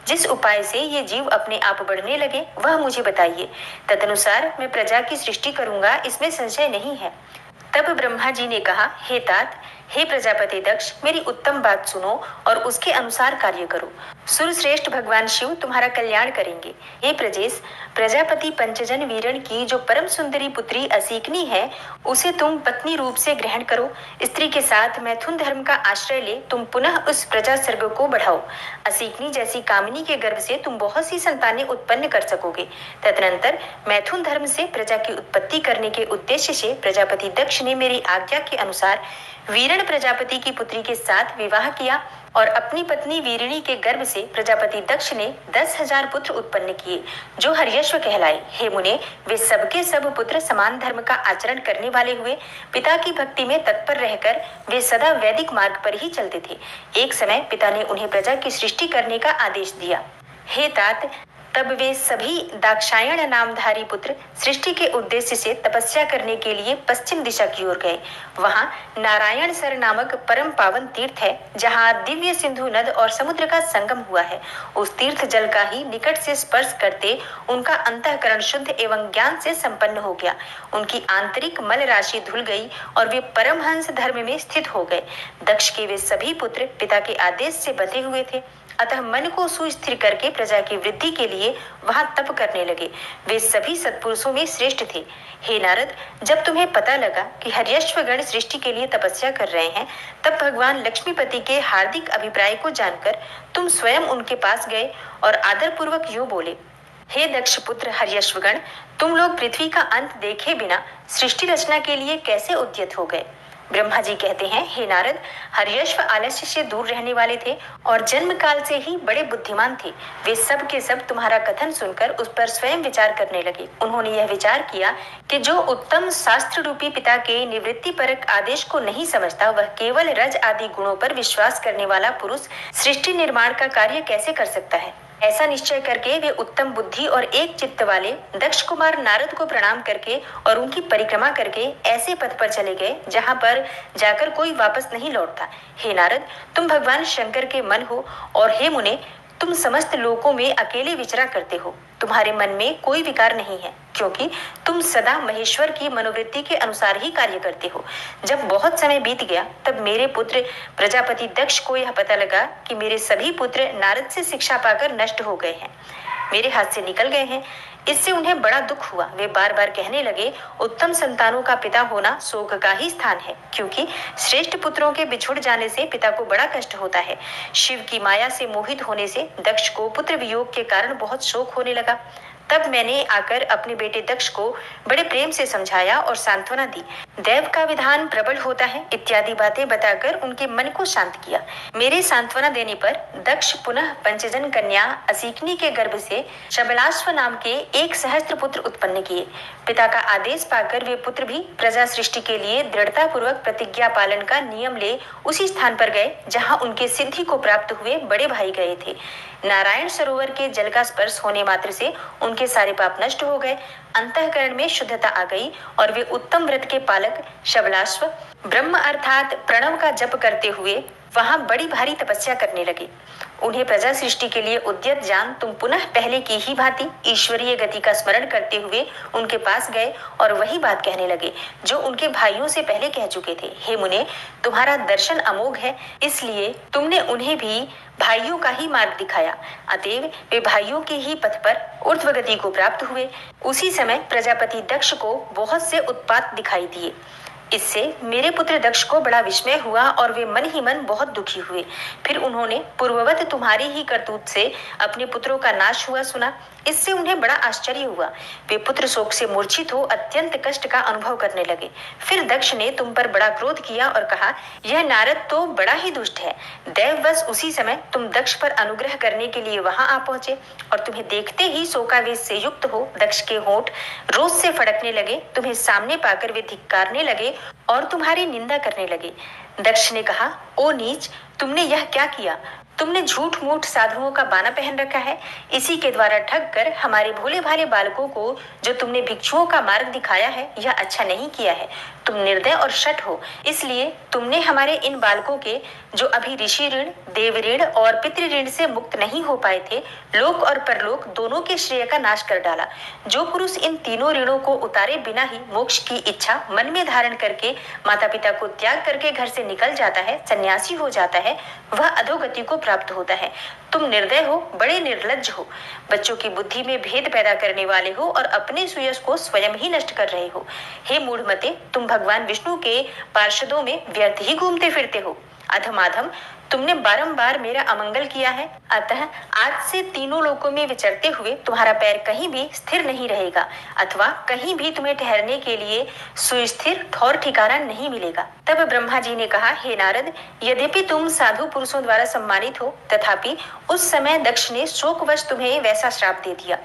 जिस उपाय से ये जीव अपने आप बढ़ने लगे वह मुझे बताइए, तदनुसार मैं प्रजा की सृष्टि करूंगा, इसमें संशय नहीं है। तब ब्रह्मा जी ने कहा, हे तात, हे प्रजापति दक्ष, मेरी उत्तम बात सुनो और उसके अनुसार कार्य करो। सुरश्रेष्ठ भगवान शिव तुम्हारा कल्याण करेंगे। हे प्रजेश, प्रजापति पंचजन वीरण की जो परम सुंदरी पुत्री असीकनी है उसे तुम पत्नी रूप से ग्रहण करो। स्त्री के साथ मैथुन धर्म का आश्रय ले तुम पुनः उस प्रजा सर्ग को बढ़ाओ। असीकनी जैसी कामिनी के गर्भ से तुम बहुत सी संतानें उत्पन्न कर सकोगे। तदनंतर मैथुन धर्म से प्रजा की उत्पत्ति करने के उद्देश्य से प्रजापति दक्ष ने मेरी आज्ञा के अनुसार वीरण प्रजापति की पुत्री के साथ विवाह किया और अपनी पत्नी वीरिणी के गर्भ से प्रजापति दक्ष ने 10,000 पुत्र उत्पन्न किए जो हर्यश्व कहलाए। हे मुने, वे सबके सब पुत्र समान धर्म का आचरण करने वाले हुए। पिता की भक्ति में तत्पर रहकर वे सदा वैदिक मार्ग पर ही चलते थे। एक समय पिता ने उन्हें प्रजा की सृष्टि करने का आदेश दिया। हे तात, तब वे सभी दाक्षायण नामधारी पुत्र सृष्टि के उद्देश्य से तपस्या करने के लिए पश्चिम दिशा की ओर गए। वहां नारायण सर नामक परम पावन तीर्थ है, जहां दिव्य सिंधु नद और समुद्र का संगम हुआ है। उस तीर्थ जल का ही निकट से स्पर्श करते उनका अंतःकरण शुद्ध एवं ज्ञान से संपन्न हो गया। उनकी आंतरिक मल राशि धुल गई और वे परमहंस धर्म में स्थित हो गए। दक्ष के वे सभी पुत्र पिता के आदेश से बंधे हुए थे, अतः मन को सुस्थिर करके प्रजा की वृद्धि के लिए वहां तप करने लगे। वे सभी सत्पुरुषों में श्रेष्ठ थे। हे नारद, जब तुम्हें पता लगा कि हर्यश्वगण सृष्टि के लिए तपस्या कर रहे हैं, तब भगवान लक्ष्मीपति के हार्दिक अभिप्राय को जानकर तुम स्वयं उनके पास गए और आदरपूर्वक यूं बोले, हे दक्ष पुत्र हर्यश्वगण, तुम लोग पृथ्वी का अंत देखे बिना सृष्टि रचना के लिए कैसे उद्यत हो गए? ब्रह्मा जी कहते हैं, हे नारद, हर्यश्व आलस्य से दूर रहने वाले थे और जन्म काल से ही बड़े बुद्धिमान थे। वे सब के सब तुम्हारा कथन सुनकर उस पर स्वयं विचार करने लगे। उन्होंने यह विचार किया कि जो उत्तम शास्त्र रूपी पिता के निवृत्ति परक आदेश को नहीं समझता, वह केवल रज आदि गुणों पर विश्वास करने वाला पुरुष सृष्टि निर्माण का कार्य कैसे कर सकता है। ऐसा निश्चय करके वे उत्तम बुद्धि और एक चित्त वाले दक्ष कुमार नारद को प्रणाम करके और उनकी परिक्रमा करके ऐसे पथ पर चले गए जहाँ पर जाकर कोई वापस नहीं लौटता। हे नारद, तुम भगवान शंकर के मन हो और हे मुने, तुम समस्त लोकों में अकेले विचरा करते हो। तुम्हारे मन में कोई विकार नहीं है, क्योंकि तुम सदा महेश्वर की मनोवृत्ति के अनुसार ही कार्य करते हो। जब बहुत समय बीत गया, तब मेरे पुत्र प्रजापति दक्ष को यह पता लगा कि मेरे सभी पुत्र नारद से शिक्षा पाकर नष्ट हो गए हैं, मेरे हाथ से निकल गए हैं। इससे उन्हें बड़ा दुख हुआ। वे बार बार कहने लगे, उत्तम संतानों का पिता होना शोक का ही स्थान है, क्योंकि श्रेष्ठ पुत्रों के बिछुड़ जाने से पिता को बड़ा कष्ट होता है। शिव की माया से मोहित होने से दक्ष को पुत्र वियोग के कारण बहुत शोक होने लगा। तब मैंने आकर अपने बेटे दक्ष को बड़े प्रेम से समझाया और सांत्वना दी। देव का विधान प्रबल होता है इत्यादि बातें बताकर उनके मन को शांत किया। मेरे सांत्वना देने पर दक्ष पुनः पंचजन कन्या असीकनी के गर्भ से शबलाश्व नाम के एक सहस्त्र पुत्र उत्पन्न किए। पिता का आदेश पाकर वे पुत्र भी प्रजा सृष्टि के लिए दृढ़ता पूर्वक प्रतिज्ञा पालन का नियम ले उसी स्थान पर गए जहाँ उनके सिद्धि को प्राप्त हुए बड़े भाई गए थे। नारायण सरोवर के जल का स्पर्श होने मात्र से उनके सारे पाप नष्ट हो गए, अंतःकरण में शुद्धता आ गई और वे उत्तम व्रत के पालक शबलाश्व ब्रह्म अर्थात प्रणव का जप करते हुए वहां बड़ी भारी तपस्या करने लगे। उन्हें प्रजा सृष्टि के लिए उद्यत जान तुम पुनः पहले की ही भांति ईश्वरीय गति का स्मरण करते हुए उनके पास गए और वही बात कहने लगे जो उनके भाइयों से पहले कह चुके थे। हे मुने, तुम्हारा दर्शन अमोघ है, इसलिए तुमने उन्हें भी भाइयों का ही मार्ग दिखाया। अतएव वे भाइयों के ही पथ पर ऊर्ध्व गति को प्राप्त हुए। उसी समय प्रजापति दक्ष को बहुत से उत्पात दिखाई दिए। इससे मेरे पुत्र दक्ष को बड़ा विस्मय हुआ और वे मन ही मन बहुत दुखी हुए। फिर उन्होंने पूर्ववत तुम्हारी ही करतूत से अपने पुत्रों का नाश हुआ सुना। इससे उन्हें बड़ा आश्चर्य हुआ। वे पुत्र शोक से मूर्छित हो अत्यंत कष्ट का अनुभव करने लगे। फिर दक्ष ने तुम पर बड़ा क्रोध किया और कहा, यह नारद तो बड़ा ही दुष्ट है। दैववश उसी समय तुम दक्ष पर अनुग्रह करने के लिए वहां आ पहुंचे और तुम्हें देखते ही शोकावेश से युक्त हो दक्ष के होंठ रोष से फड़कने लगे। तुम्हें सामने पाकर वे धिक्कारने लगे और तुम्हारी निंदा करने लगे। दक्ष ने कहा, ओ नीच, तुमने यह क्या किया? तुमने झूठ मूठ साधुओं का बाना पहन रखा है। इसी के द्वारा ठग कर हमारे भोले भाले बालकों को जो तुमने भिक्षुओं का मार्ग दिखाया है, यह अच्छा नहीं किया है। तुम निर्दय और शठ हो, इसलिए तुमने हमारे इन बालकों के जो अभी ऋषि ऋण, देव ऋण और पितृ ऋण से मुक्त नहीं हो पाए थे, लोक और परलोक दोनों के श्रेय का नाश कर डाला। जो पुरुष इन तीनों ऋणों को उतारे बिना ही मोक्ष की इच्छा मन में धारण करके माता पिता को त्याग करके घर से निकल जाता है, सन्यासी हो जाता है, वह अधोगति को प्राप्त होता है। तुम निर्दय हो, बड़े निर्लज्ज हो, बच्चों की बुद्धि में भेद पैदा करने वाले हो और अपने सुयश को स्वयं ही नष्ट कर रहे हो। हे मूढ़मते, तुम भगवान विष्णु के पार्षदों में व्यर्थ ही घूमते फिरते हो। अधमाधम, तुमने बारंबार मेरा अमंगल किया है, अतः आज से तीनों लोकों में विचरते हुए तुम्हारा पैर कहीं भी स्थिर नहीं रहेगा अथवा कहीं भी तुम्हें ठहरने के लिए सुस्थिर ठौर ठिकाना नहीं मिलेगा। तब ब्रह्मा जी ने कहा, हे नारद, यद्यपि तुम साधु पुरुषों द्वारा सम्मानित हो, तथापि उस समय दक्ष ने शोकवश तुम्हें वैसा श्राप दे दिया।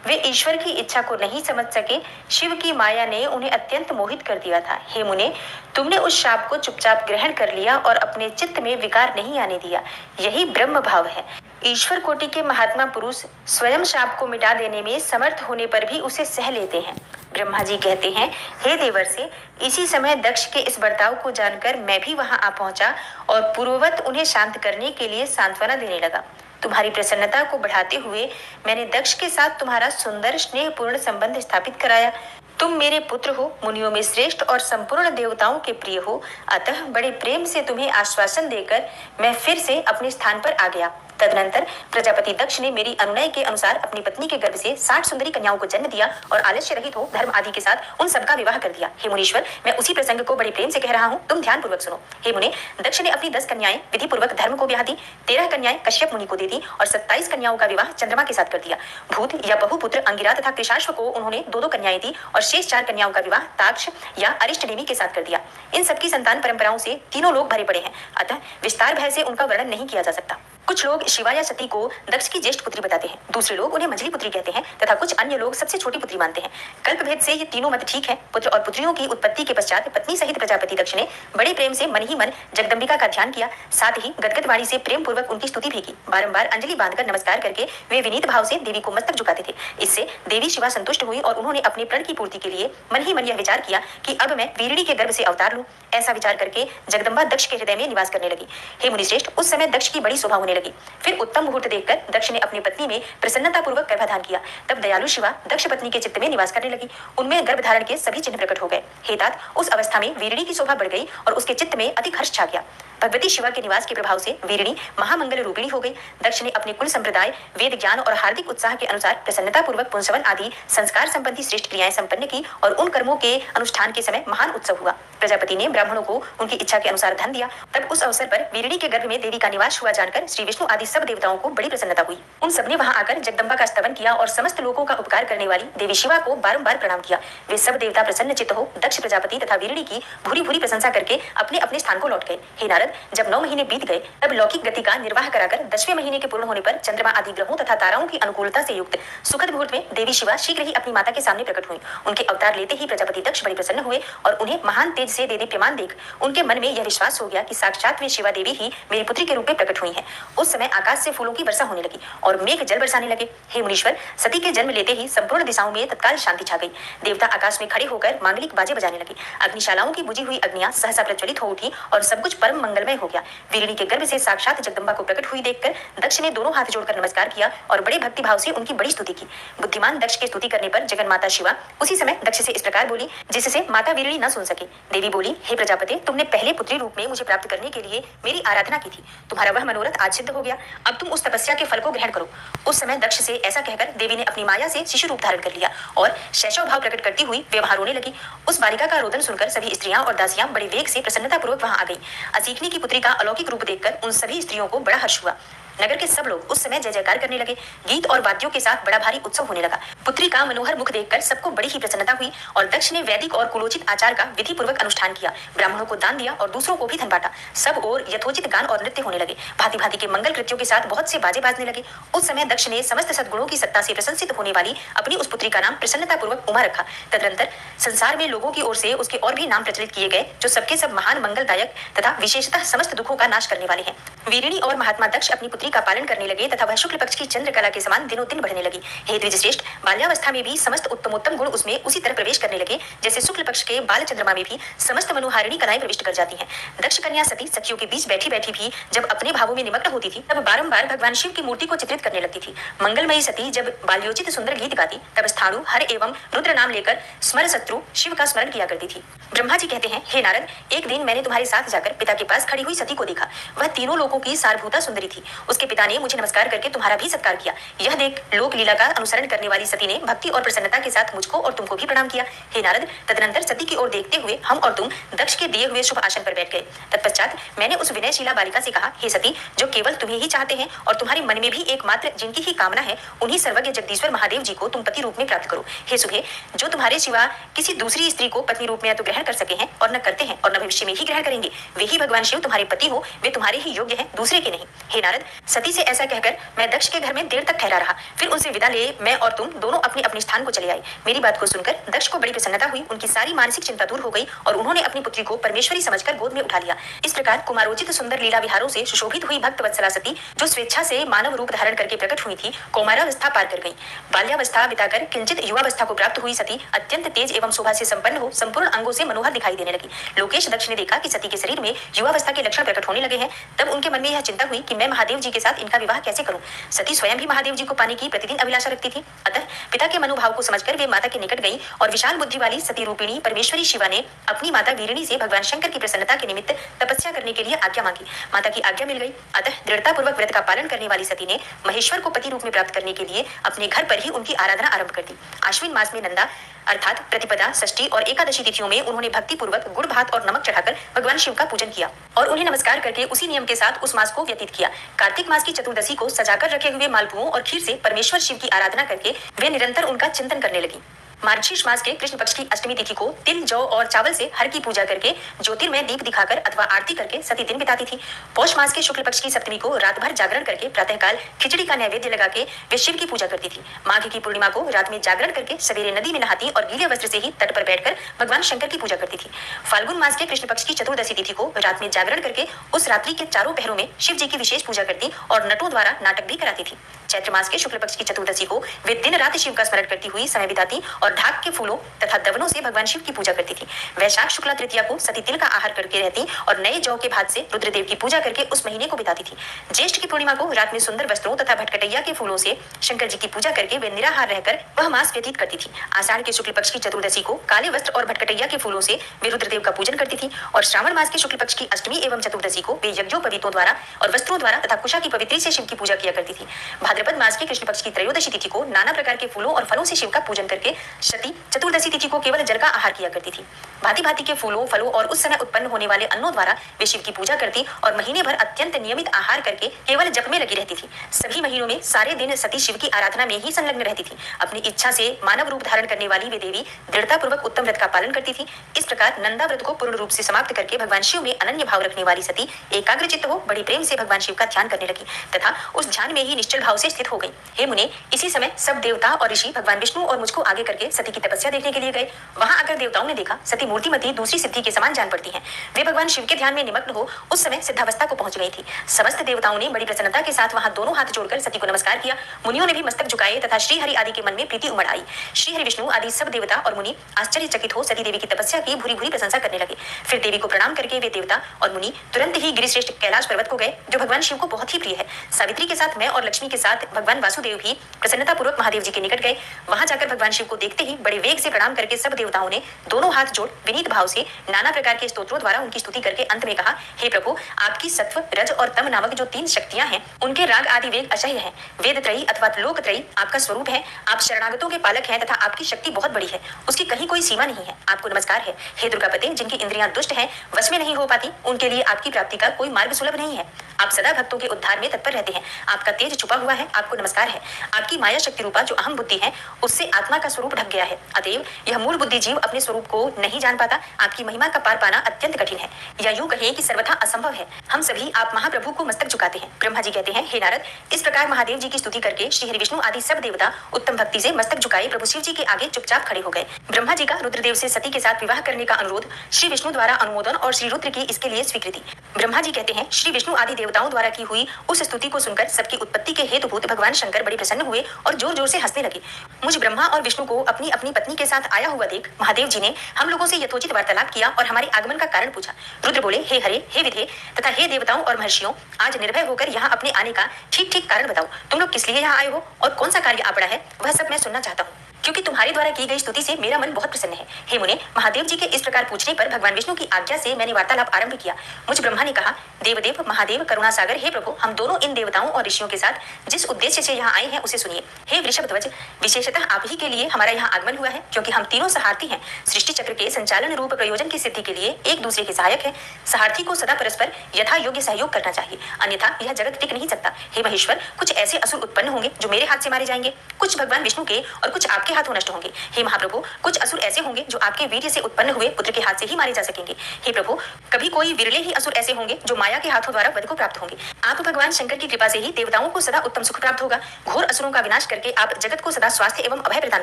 वे ईश्वर की इच्छा को नहीं समझ सके। शिव की माया ने उन्हें अत्यंत मोहित कर दिया था। हे मुने, तुमने उस शाप को चुपचाप ग्रहण कर लिया और अपने चित्त में विकार नहीं आने दिया। यही ब्रह्म भाव है। ईश्वर कोटि के महात्मा पुरुष स्वयं शाप को मिटा देने में समर्थ होने पर भी उसे सह लेते हैं। ब्रह्मा जी कहते हैं, हे देवर्षि, इसी समय दक्ष के इस बर्ताव को जानकर मैं भी वहां आ पहुंचा और पूर्ववत उन्हें शांत करने के लिए सांत्वना देने लगा। तुम्हारी प्रसन्नता को बढ़ाते हुए मैंने दक्ष के साथ तुम्हारा सुंदर स्नेहपूर्ण संबंध स्थापित कराया। तुम मेरे पुत्र हो, मुनियों में श्रेष्ठ और संपूर्ण देवताओं के प्रिय हो, अतः बड़े प्रेम से तुम्हें आश्वासन देकर मैं फिर से अपने स्थान पर आ गया। तदनंतर प्रजापति दक्ष ने मेरी अनुनय के अनुसार अपनी पत्नी के गर्भ से 60 सुंदरी कन्याओं को जन्म दिया और आलस्य रहित हो धर्म आदि के साथ उन सबका विवाह कर दिया। हे मुनीश्वर, मैं उसी प्रसंग को बड़े प्रेम से कह रहा हूँ, तुम ध्यान पूर्वक सुनो। हे मुने, दक्ष ने अपनी 10 कन्याएं विधि पूर्वक धर्म को ब्याह दी, 13 कन्याएं कश्यप मुनि को दे दी और 27 कन्याओं का विवाह चंद्रमा के साथ कर दिया। भूत या बहुपुत्र अंगिरा तथा कृशाश्व को उन्होंने 2-2 कन्याएं दी और शेष 4 कन्याओं का विवाह ताक्ष या अरिष्टनेमि के साथ कर दिया। इन सबकी संतान परंपराओं से तीनों लोग भरे पड़े हैं, अतः विस्तार भय से उनका वर्णन नहीं किया जा सकता। कुछ लोग शिवा या सती को दक्ष की ज्येष्ठ पुत्री बताते हैं, दूसरे लोग उन्हें मंझली पुत्री कहते हैं तथा कुछ अन्य लोग सबसे छोटी पुत्री मानते हैं। कल्प भेद से ये तीनों मत ठीक है। पुत्र और पुत्रियों की उत्पत्ति के पश्चात पत्नी सहित प्रजापति दक्ष ने बड़े प्रेम से मन ही मन जगदम्बिका का ध्यान किया, साथ ही गदगद वाणी से प्रेम पूर्वक उनकी स्तुति भी की। बारंबार अंजलि बांधकर नमस्कार करके वे विनीत भाव से देवी को मस्तक झुकाते थे। इससे देवी शिवा संतुष्ट हुई और उन्होंने अपने प्रण की पूर्ति के लिए मन ही मन यह विचार किया कि अब मैं वीरणी के गर्भ से अवतार लूं। ऐसा विचार करके जगदम्बा दक्ष के हृदय में निवास करने लगी। हे मुनिश्रेष्ठ, उस समय दक्ष की बड़ी शोभा होने लगी। फिर उत्तम मुहूर्त देखकर दक्ष ने अपनी पत्नी में प्रसन्नता पूर्वक गर्भाधान किया। तब दयालु शिवा दक्ष पत्नी के चित्त में निवास करने लगी। उनमें गर्भधारण के सभी चिन्ह प्रकट हो गए। हे तात, उस अवस्था में वीरणी की शोभा बढ़ गई और उसके चित्त में अधिक हर्ष छा गया। भगवती शिवा के निवास के प्रभाव से वीरणी महामंगल रूपिणी हो गई। दक्ष ने अपने कुल संप्रदाय, वेद ज्ञान और हार्दिक उत्साह के अनुसार प्रसन्नता पूर्वक पुंसवन आदि संस्कार संबंधी श्रेष्ठ क्रियाएं संपन्न की और उन कर्मों के अनुष्ठान के समय महान उत्सव हुआ। प्रजापति ने ब्राह्मणों को उनकी इच्छा के अनुसार धन दिया। तब उस अवसर पर वीरणी के गर्भ में देवी का निवास हुआ जानकर श्री विष्णु आदि सब देवताओं को बड़ी प्रसन्नता हुई। उन सबने वहां आकर जगदम्बा का स्तवन किया और समस्त लोगों का उपकार करने वाली देवी शिवा को बारंबार प्रणाम किया। वे सब देवता प्रसन्न चित्त हो दक्ष प्रजापति तथा वीरणी की भूरी भूरी प्रशंसा करके अपने अपने स्थान को लौट गए। हे नारद, जब 9 महीने बीत गए तब लौकिक गति का निर्वाह कराकर 10वें महीने के पूर्ण होने पर चंद्रमा आदि ग्रहों तथा ताराओं की अनुकूलता से युक्त सुखद मुहूर्त में देवी शिवा शीघ्र ही अपनी माता के सामने प्रकट हुई। उनके अवतार लेते ही प्रजापति दक्ष बड़े प्रसन्न हुए और उन्हें महान तेज से देदीप्यमान देख उनके मन में यह विश्वास हो गया कि साक्षात वे शिवा देवी ही मेरी पुत्री के रूप में प्रकट हुई हैं। उस समय आकाश से फूलों की वर्षा होने लगी और मेघ जल बरसाने लगे। हे मुनीश्वर, सती के जन्म लेते ही संपूर्ण दिशाओं में तत्काल शांति छा गई। देवता आकाश में खड़े होकर मांगलिक बाजे बजाने लगे। अग्निशालाओं की बुझी हुई अग्नियां सहसा प्रज्वलित हो उठी और सब कुछ परम मंगलमय हो गया। वीरणी के गर्भ से साक्षात जगदम्बा को प्रकट हुई देखकर दक्ष ने दोनों हाथ जोड़कर नमस्कार किया और बड़े भक्ति भाव से उनकी बड़ी स्तुति की। बुद्धिमान दक्ष की स्तुति करने पर जगन माता शिवा उसी समय दक्ष से इस प्रकार बोली जिससे माता वीरणी न सुन सके। देवी बोली, हे प्रजापति, तुमने पहले पुत्री रूप में मुझे प्राप्त करने के लिए मेरी आराधना की थी। तुम्हारा वह मनोरथ आज सिद्ध हो गया। अब तुम उस तपस्या के फल को ग्रहण करो। उस समय दक्ष से ऐसा कहकर देवी ने अपनी माया से शिशु रूप धारण कर लिया और शैशव भाव प्रकट करती हुई वे वहां रोने लगी। उस बालिका का रोदन सुनकर सभी स्त्रियां और दासियां बड़े वेग से प्रसन्नता पूर्वक वहां आ गई। असीखनी की पुत्री का अलौकिक रूप देखकर उन सभी स्त्रियों को बड़ा हर्ष हुआ। नगर के सब लोग उस समय जय जयकार करने लगे। गीत और वाद्यों के साथ बड़ा भारी उत्सव होने लगा। पुत्री का मनोहर मुख देखकर सबको बड़ी ही प्रसन्नता हुई और दक्ष ने वैदिक और कुलोचित आचार का विधि पूर्वक अनुष्ठान किया। ब्राह्मणों को दान दिया और दूसरों को भी धन बांटा। सब और यथोचित गान और नृत्य होने लगे। भांति भांति के मंगल कृत्यों के साथ बहुत से बाजे बाजने लगे। उस समय दक्ष ने समस्त सद्गुणों की सत्ता से प्रशंसित होने वाली अपनी उस पुत्री का नाम प्रसन्नता पूर्वक उमा रखा। तदनंतर संसार में लोगों की ओर से उसके और भी नाम प्रचलित किए गए जो सबके सब महान मंगलदायक तथा विशेषतः समस्त दुखों का नाश करने वाले हैं। वीरणी और महात्मा दक्ष अपनी पुत्री का पालन करने लगे तथा वह शुक्ल पक्ष की चंद्रकला के समान दिनों दिन बढ़ने लगी। हे द्विजश्रेष्ठ, बाल्यावस्था में भी समस्त उत्तमोत्तम गुण उसमें उसी तरह प्रवेश करने लगे जैसे शुक्ल पक्ष के बाल चंद्रमा में भी समस्त मनोहारिणी कलाएं प्रविष्ट कर जाती हैं। दक्ष कन्या सती सखियों के बीच बैठी बैठी भी जब अपने भावों में निमग्न होती थी तब बारंबार भगवान शिव की मूर्ति को चित्रित करने लगती थी। मंगलमयी सती जब बाल्योचित सुंदर गीत गाती तब स्थाणु, हर एवं रुद्र नाम लेकर स्मर शत्रु शिव का स्मरण किया करती थी। ब्रह्मा जी कहते हैं, हे नारद, एक दिन मैंने तुम्हारे साथ जाकर पिता के पास खड़ी हुई सती को देखा। वह तीनों लोगों की सारभूता सुंदरी थी। उसके पिता ने मुझे नमस्कार करके तुम्हारा भी सत्कार किया। यह देख लोक लीला का अनुसरण करने वाली सती ने भक्ति और प्रसन्नता के साथ मुझको और तुमको भी प्रणाम किया। हे नारद, तदनंतर सती की ओर देखते हुए हम और तुम दक्ष के दिए हुए शुभ आसन पर बैठ गए। तत्पश्चात मैंने उस विनयशीला बालिका से कहा, हे सती, जो केवल तुम्हें ही चाहते हैं और तुम्हारे मन में भी एकमात्र जिनकी ही कामना है, उन्हीं सर्वज्ञ जगदीश्वर महादेव जी को तुम पति रूप में प्राप्त करो। हे सुहे, जो तुम्हारे सिवा किसी दूसरी स्त्री को पत्नी रूप में न तो ग्रहण कर सके हैं और न करते हैं और न भविष्य में ही ग्रहण करेंगे, वे ही भगवान शिव तुम्हारे पति हो। वे तुम्हारे ही योग्य हैं, दूसरे के नहीं। हे नारद, सती से ऐसा कहकर मैं दक्ष के घर में देर तक ठहरा रहा। फिर उनसे विदा ले मैं और तुम दोनों अपने अपने स्थान को चले आए। मेरी बात को सुनकर दक्ष को बड़ी प्रसन्नता हुई। उनकी सारी मानसिक चिंता दूर हो गई और उन्होंने अपनी पुत्री को परमेश्वरी समझकर गोद में उठा लिया। इस प्रकार कुमारोचित सुंदर लीला विहारों से सुशोभित हुई भक्त वत्सला सती, जो स्वेच्छा से मानव रूप धारण करके प्रकट हुई थी, कौमारावस्था पार कर गई। बाल्यावस्था बिताकर किंचित युवावस्था को प्राप्त हुई सती अत्यंत तेज एवं शोभा से संपन्न हो संपूर्ण अंगों से मनोहर दिखाई देने लगी। लोकेश दक्ष ने देखा कि सती के शरीर में युवावस्था के लक्षण प्रकट होने लगे हैं। तब उनके मन में यह चिंता हुई कि मैं महादेव जी के साथ इनका विवाह कैसे करूं। सती स्वयं भी महादेव जी को पाने की प्रतिदिन अभिलाषा रखती थी। अतः पिता के मनोभाव को समझकर वे माता के निकट गई और विशाल बुद्धि वाली सती रूपिणी परमेश्वरी शिवा ने अपनी माता वीरणी से भगवान शंकर की प्रसन्नता के निमित्त तपस्या करने के लिए आज्ञा मांगी। माता की आज्ञा मिल गई। अतः दृढ़ता पूर्वक व्रत का पालन करने वाली सती ने महेश्वर को पति रूप में प्राप्त करने के लिए अपने घर पर ही उनकी आराधना आरंभ कर दी। आश्विन मास में नंदा अर्थात प्रतिपदा, षष्ठी और एकादशी तिथियों में उन्होंने भक्ति पूर्वक गुड़ भात और नमक चढ़ाकर भगवान शिव का पूजन किया और उन्हें नमस्कार करके उसी नियम के साथ उस मास को व्यतीत किया। कार्तिक मास की चतुर्दशी को सजाकर रखे हुए मालपुओं और खीर से परमेश्वर शिव की आराधना करके वे निरंतर उनका चिंतन करने लगी। मार्गशीर्ष मास के कृष्ण पक्ष की अष्टमी तिथि को तिल, जौ और चावल से हर की पूजा करके ज्योतिर्मय दीप दिखाकर अथवा आरती करके सती दिन बिताती थी। पौष मास के शुक्ल पक्ष की सप्तमी को रात भर जागरण करके प्रातःकाल खिचड़ी का नैवेद्य लगा के वे शिव की पूजा करती थी। माघ की पूर्णिमा को रात में जागरण करके सवेरे नदी में नहाती और गीले वस्त्र से ही तट पर बैठकर भगवान शंकर की पूजा करती थी। फाल्गुन मास के कृष्ण पक्ष की चतुर्दशी तिथि को रात में जागरण करके उस रात्रि के चारों पहरों में शिव जी की विशेष पूजा करती और नटों द्वारा नाटक भी कराती थी। चैत्र मास के शुक्ल पक्ष की चतुर्दशी को वे दिन रात शिव का स्मरण करती हुई समय बिताती और ढाक के फूलों तथा दवनों से भगवान शिव की पूजा करती थी। वैशाख शुक्ला तृतीया को सती तिल का आहार करके रहती और नए जौ के भात से रुद्रदेव की पूजा करके उस महीने को बिताती थी। ज्येष्ठ की पूर्णिमा को रात में सुंदर वस्त्रों तथा भटकटैया के फूलों से शंकर जी की पूजा करके वे निराहार रहकर वह मास व्यतीत करती थी। आषाढ़ के शुक्ल पक्ष की चतुर्दशी को काले वस्त्र और भटकटैया के फूलों से वे रुद्रदेव का पूजन करती थी और श्रावण मास के शुक्ल पक्ष की अष्टमी एवं चतुर्दशी को वे यज्ञोपवीतों द्वारा और वस्त्रों द्वारा तथा कुशा की पवित्री से शिव की पूजा किया करती थी। भाद्रपद मास के कृष्ण पक्ष की त्रयोदशी तिथि को नाना प्रकार के फूलों और फलों से शिव का पूजन करके सती चतुर्दशी तिथि को केवल जल का आहार किया करती थी। भांति भांति के फूलों, फलों और उस समय उत्पन्न होने वाले अन्नों द्वारा वे शिव की पूजा करती और महीने भर अत्यंत नियमित आहार करके केवल जप में लगी रहती थी। सभी महीनों में सारे दिन सती शिव की आराधना में ही संलग्न रहती थी। अपनी इच्छा से मानव रूप धारण करने वाली वे देवी दृढ़ता पूर्वक उत्तम व्रत का पालन करती थी। इस प्रकार नंदा व्रत को पूर्ण रूप से समाप्त करके भगवान शिव में अनन्य भाव रखने वाली सती एकाग्र चित्त हो बड़े प्रेम से भगवान शिव का ध्यान करने लगी तथा उस ध्यान में ही निश्चल भाव से स्थित हो गई। हे मुने, इसी समय सब देवता और ऋषि भगवान विष्णु और मुझको आगे करके सती की तपस्या देखने के लिए गए। वहां आकर देवताओं ने देखा सती मूर्तिमती दूसरी सिद्धि के समान जान पड़ती हैं। वे भगवान शिव के ध्यान में निमग्न हो उस समय सिद्धावस्था को पहुंच गई थी। समस्त देवताओं ने बड़ी प्रसन्नता के साथ वहां दोनों हाथ जोड़कर सती को नमस्कार किया। मुनियों ने भी मस्तक झुकाए तथा श्री हरि आदि के मन में प्रीति उमड़ आई। श्री हरि विष्णु आदि सब देवता और मुनि आश्चर्यचकित हो सती देवी की तपस्या की भूरी भूरी प्रशंसा करने लगे। फिर देवी को प्रणाम करके वे देवता और मुनि तुरंत ही गिरिश्रेष्ठ कैलाश पर्वत को गए जो भगवान शिव को बहुत ही प्रिय है। सावित्री के साथ मैं और लक्ष्मी के साथ भगवान वासुदेव भी प्रसन्नता पूर्वक महादेव जी के निकट गए। वहां जाकर भगवान शिव को देखते ही बड़े वेग से प्रणाम करके सब देवताओं ने दोनों हाथ जोड़ विनीत भाव से नाना प्रकार के स्तोत्रों द्वारा उनकी स्तुति करके अंत में कहा, हे प्रभु, आपकी सत्व, रज और तम नामक जो 3 शक्तियां हैं उनके राग आदि वेग असह्य हैं। वेद त्रयी अथवा लोक त्रयी आपका स्वरूप है। आप शरणागतों के पालक हैं तथा आपकी शक्ति बहुत बड़ी है, उसकी कहीं कोई सीमा नहीं है। आपको नमस्कार है। हे दुर्गापते, जिनकी इंद्रियां दुष्ट हैं, वश में नहीं हो पाती, उनके लिए आपकी प्राप्ति का कोई मार्ग सुलभ नहीं है। आप सदा भक्तों के उद्धार में तत्पर रहते हैं। आपका तेज छुपा हुआ है, आपको नमस्कार है। आपकी माया शक्ति रूपा जो अहम बुद्धि है उससे आत्मा का स्वरूप ढक गया है। अतएव यह मूल बुद्धि जीव अपने स्वरूप को नहीं जान पाता। आपकी महिमा का पार पाना अत्यंत कठिन है, या यूं कहे कि सर्वथा असंभव है। हम सभी आप महाप्रभु को मस्तक झुकाते हैं। ब्रह्मा जी कहते हैं, हे नारद, इस प्रकार महादेव जी की स्तुति करके श्री हरि विष्णु आदि सब देवता उत्तम भक्ति से मस्तक झुकाए प्रभु शिव जी के आगे चुपचाप खड़े हो गए। ब्रह्मा जी का रुद्रदेव से सती के साथ विवाह करने का अनुरोध श्री विष्णु द्वारा अनुमोदन और श्री रुद्र की इसके लिए स्वीकृति। ब्रह्मा जी कहते हैं, श्री विष्णु आदि देवताओं द्वारा की हुई उस स्तुति को सुनकर सबकी उत्पत्ति के हेतुभूत भगवान शंकर बड़े प्रसन्न हुए और जोर जोर से हंसने लगे। मुझ ब्रह्मा और विष्णु को अपनी अपनी पत्नी के साथ आया हुआ देख महादेव जी ने हम लोगों से यथोचित वार्तालाप किया और हमारे आगमन का कारण पूछा। रुद्र बोले, हे हरे, हे विधे तथा हे देवताओं और महर्षियों, आज निर्भय होकर यहाँ अपने आने का ठीक ठीक कारण बताओ। तुम लोग किस लिए यहाँ आए हो और कौन सा कार्य आ पड़ा है, वह सब मैं सुनना चाहता हूँ, क्योंकि तुम्हारे द्वारा की गई स्तुति से मेरा मन बहुत प्रसन्न है। हे मुने, महादेव जी के इस प्रकार पूछने पर भगवान विष्णु की आज्ञा से मैंने वार्तालाप आरंभ किया। मुझ ब्रह्मा ने कहा, देवदेव महादेव करुणा सागर, हे प्रभु, हम दोनों इन देवताओं और ऋषियों के साथ जिस उद्देश्य से यहाँ आए हैं उसे सुनिए। हे वृषभ ध्वज, विशेषतः आप ही के लिए हमारा यहाँ आगमन हुआ है, क्योंकि हम तीनों सहार्थी हैं। सृष्टि चक्र के संचालन रूप प्रयोजन की सिद्धि के लिए एक दूसरे के सहायक है। सहार्थी को सदा परस्पर यथा योग्य सहयोग करना चाहिए, अन्यथा यह जगत टिक नहीं सकता। हे महेश्वर, कुछ ऐसे असुर उत्पन्न होंगे जो मेरे हाथ से मारे जाएंगे, कुछ भगवान विष्णु के और कुछ आपके हाथों नष्ट होंगे। हे महाप्रभु, कुछ असुर ऐसे होंगे जो आपके वीर्य से उत्पन्न हुए पुत्र के हाथ से ही मारे जा सकेंगे। हे प्रभु, कभी कोई विरले ही असुर ऐसे होंगे जो माया के हाथों द्वारा वध को प्राप्त होंगे। आप भगवान शंकर की कृपा से ही देवताओं को सदा उत्तम सुख प्राप्त होगा। घोर असुरों का विनाश करके आप जगत को सदा स्वास्थ्य एवं अभय प्रदान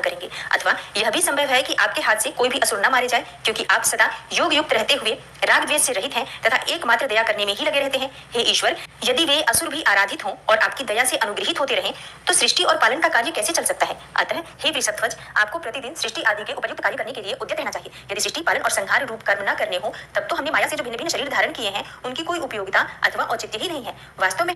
करेंगे। अथवा यह भी संभव है कि आपके हाथ से कोई भी असुर न मारे जाए, क्योंकि आप सदा योग युक्त रहते हुए राग द्वेष से रहित हैं तथा एकमात्र दया करने में ही लगे रहते हैं। हे ईश्वर, यदि वे असुर भी आराधित हों और आपकी दया से अनुग्रहित होते रहें तो सृष्टि और पालन का कार्य कैसे चल सकता है। अतः हे वृषध्वज, आपको प्रतिदिन सृष्टि आदि के उपयुक्त कार्य करने के लिए उद्यत रहना चाहिए। यदि सृष्टि पालन और संहार रूप कर्म न करने हो, तब तो हमने माया से जो भिन्न भिन्न शरीर धारण किए हैं उनकी कोई उपयोगिता अथवा औचित्य ही नहीं है। वास्तव में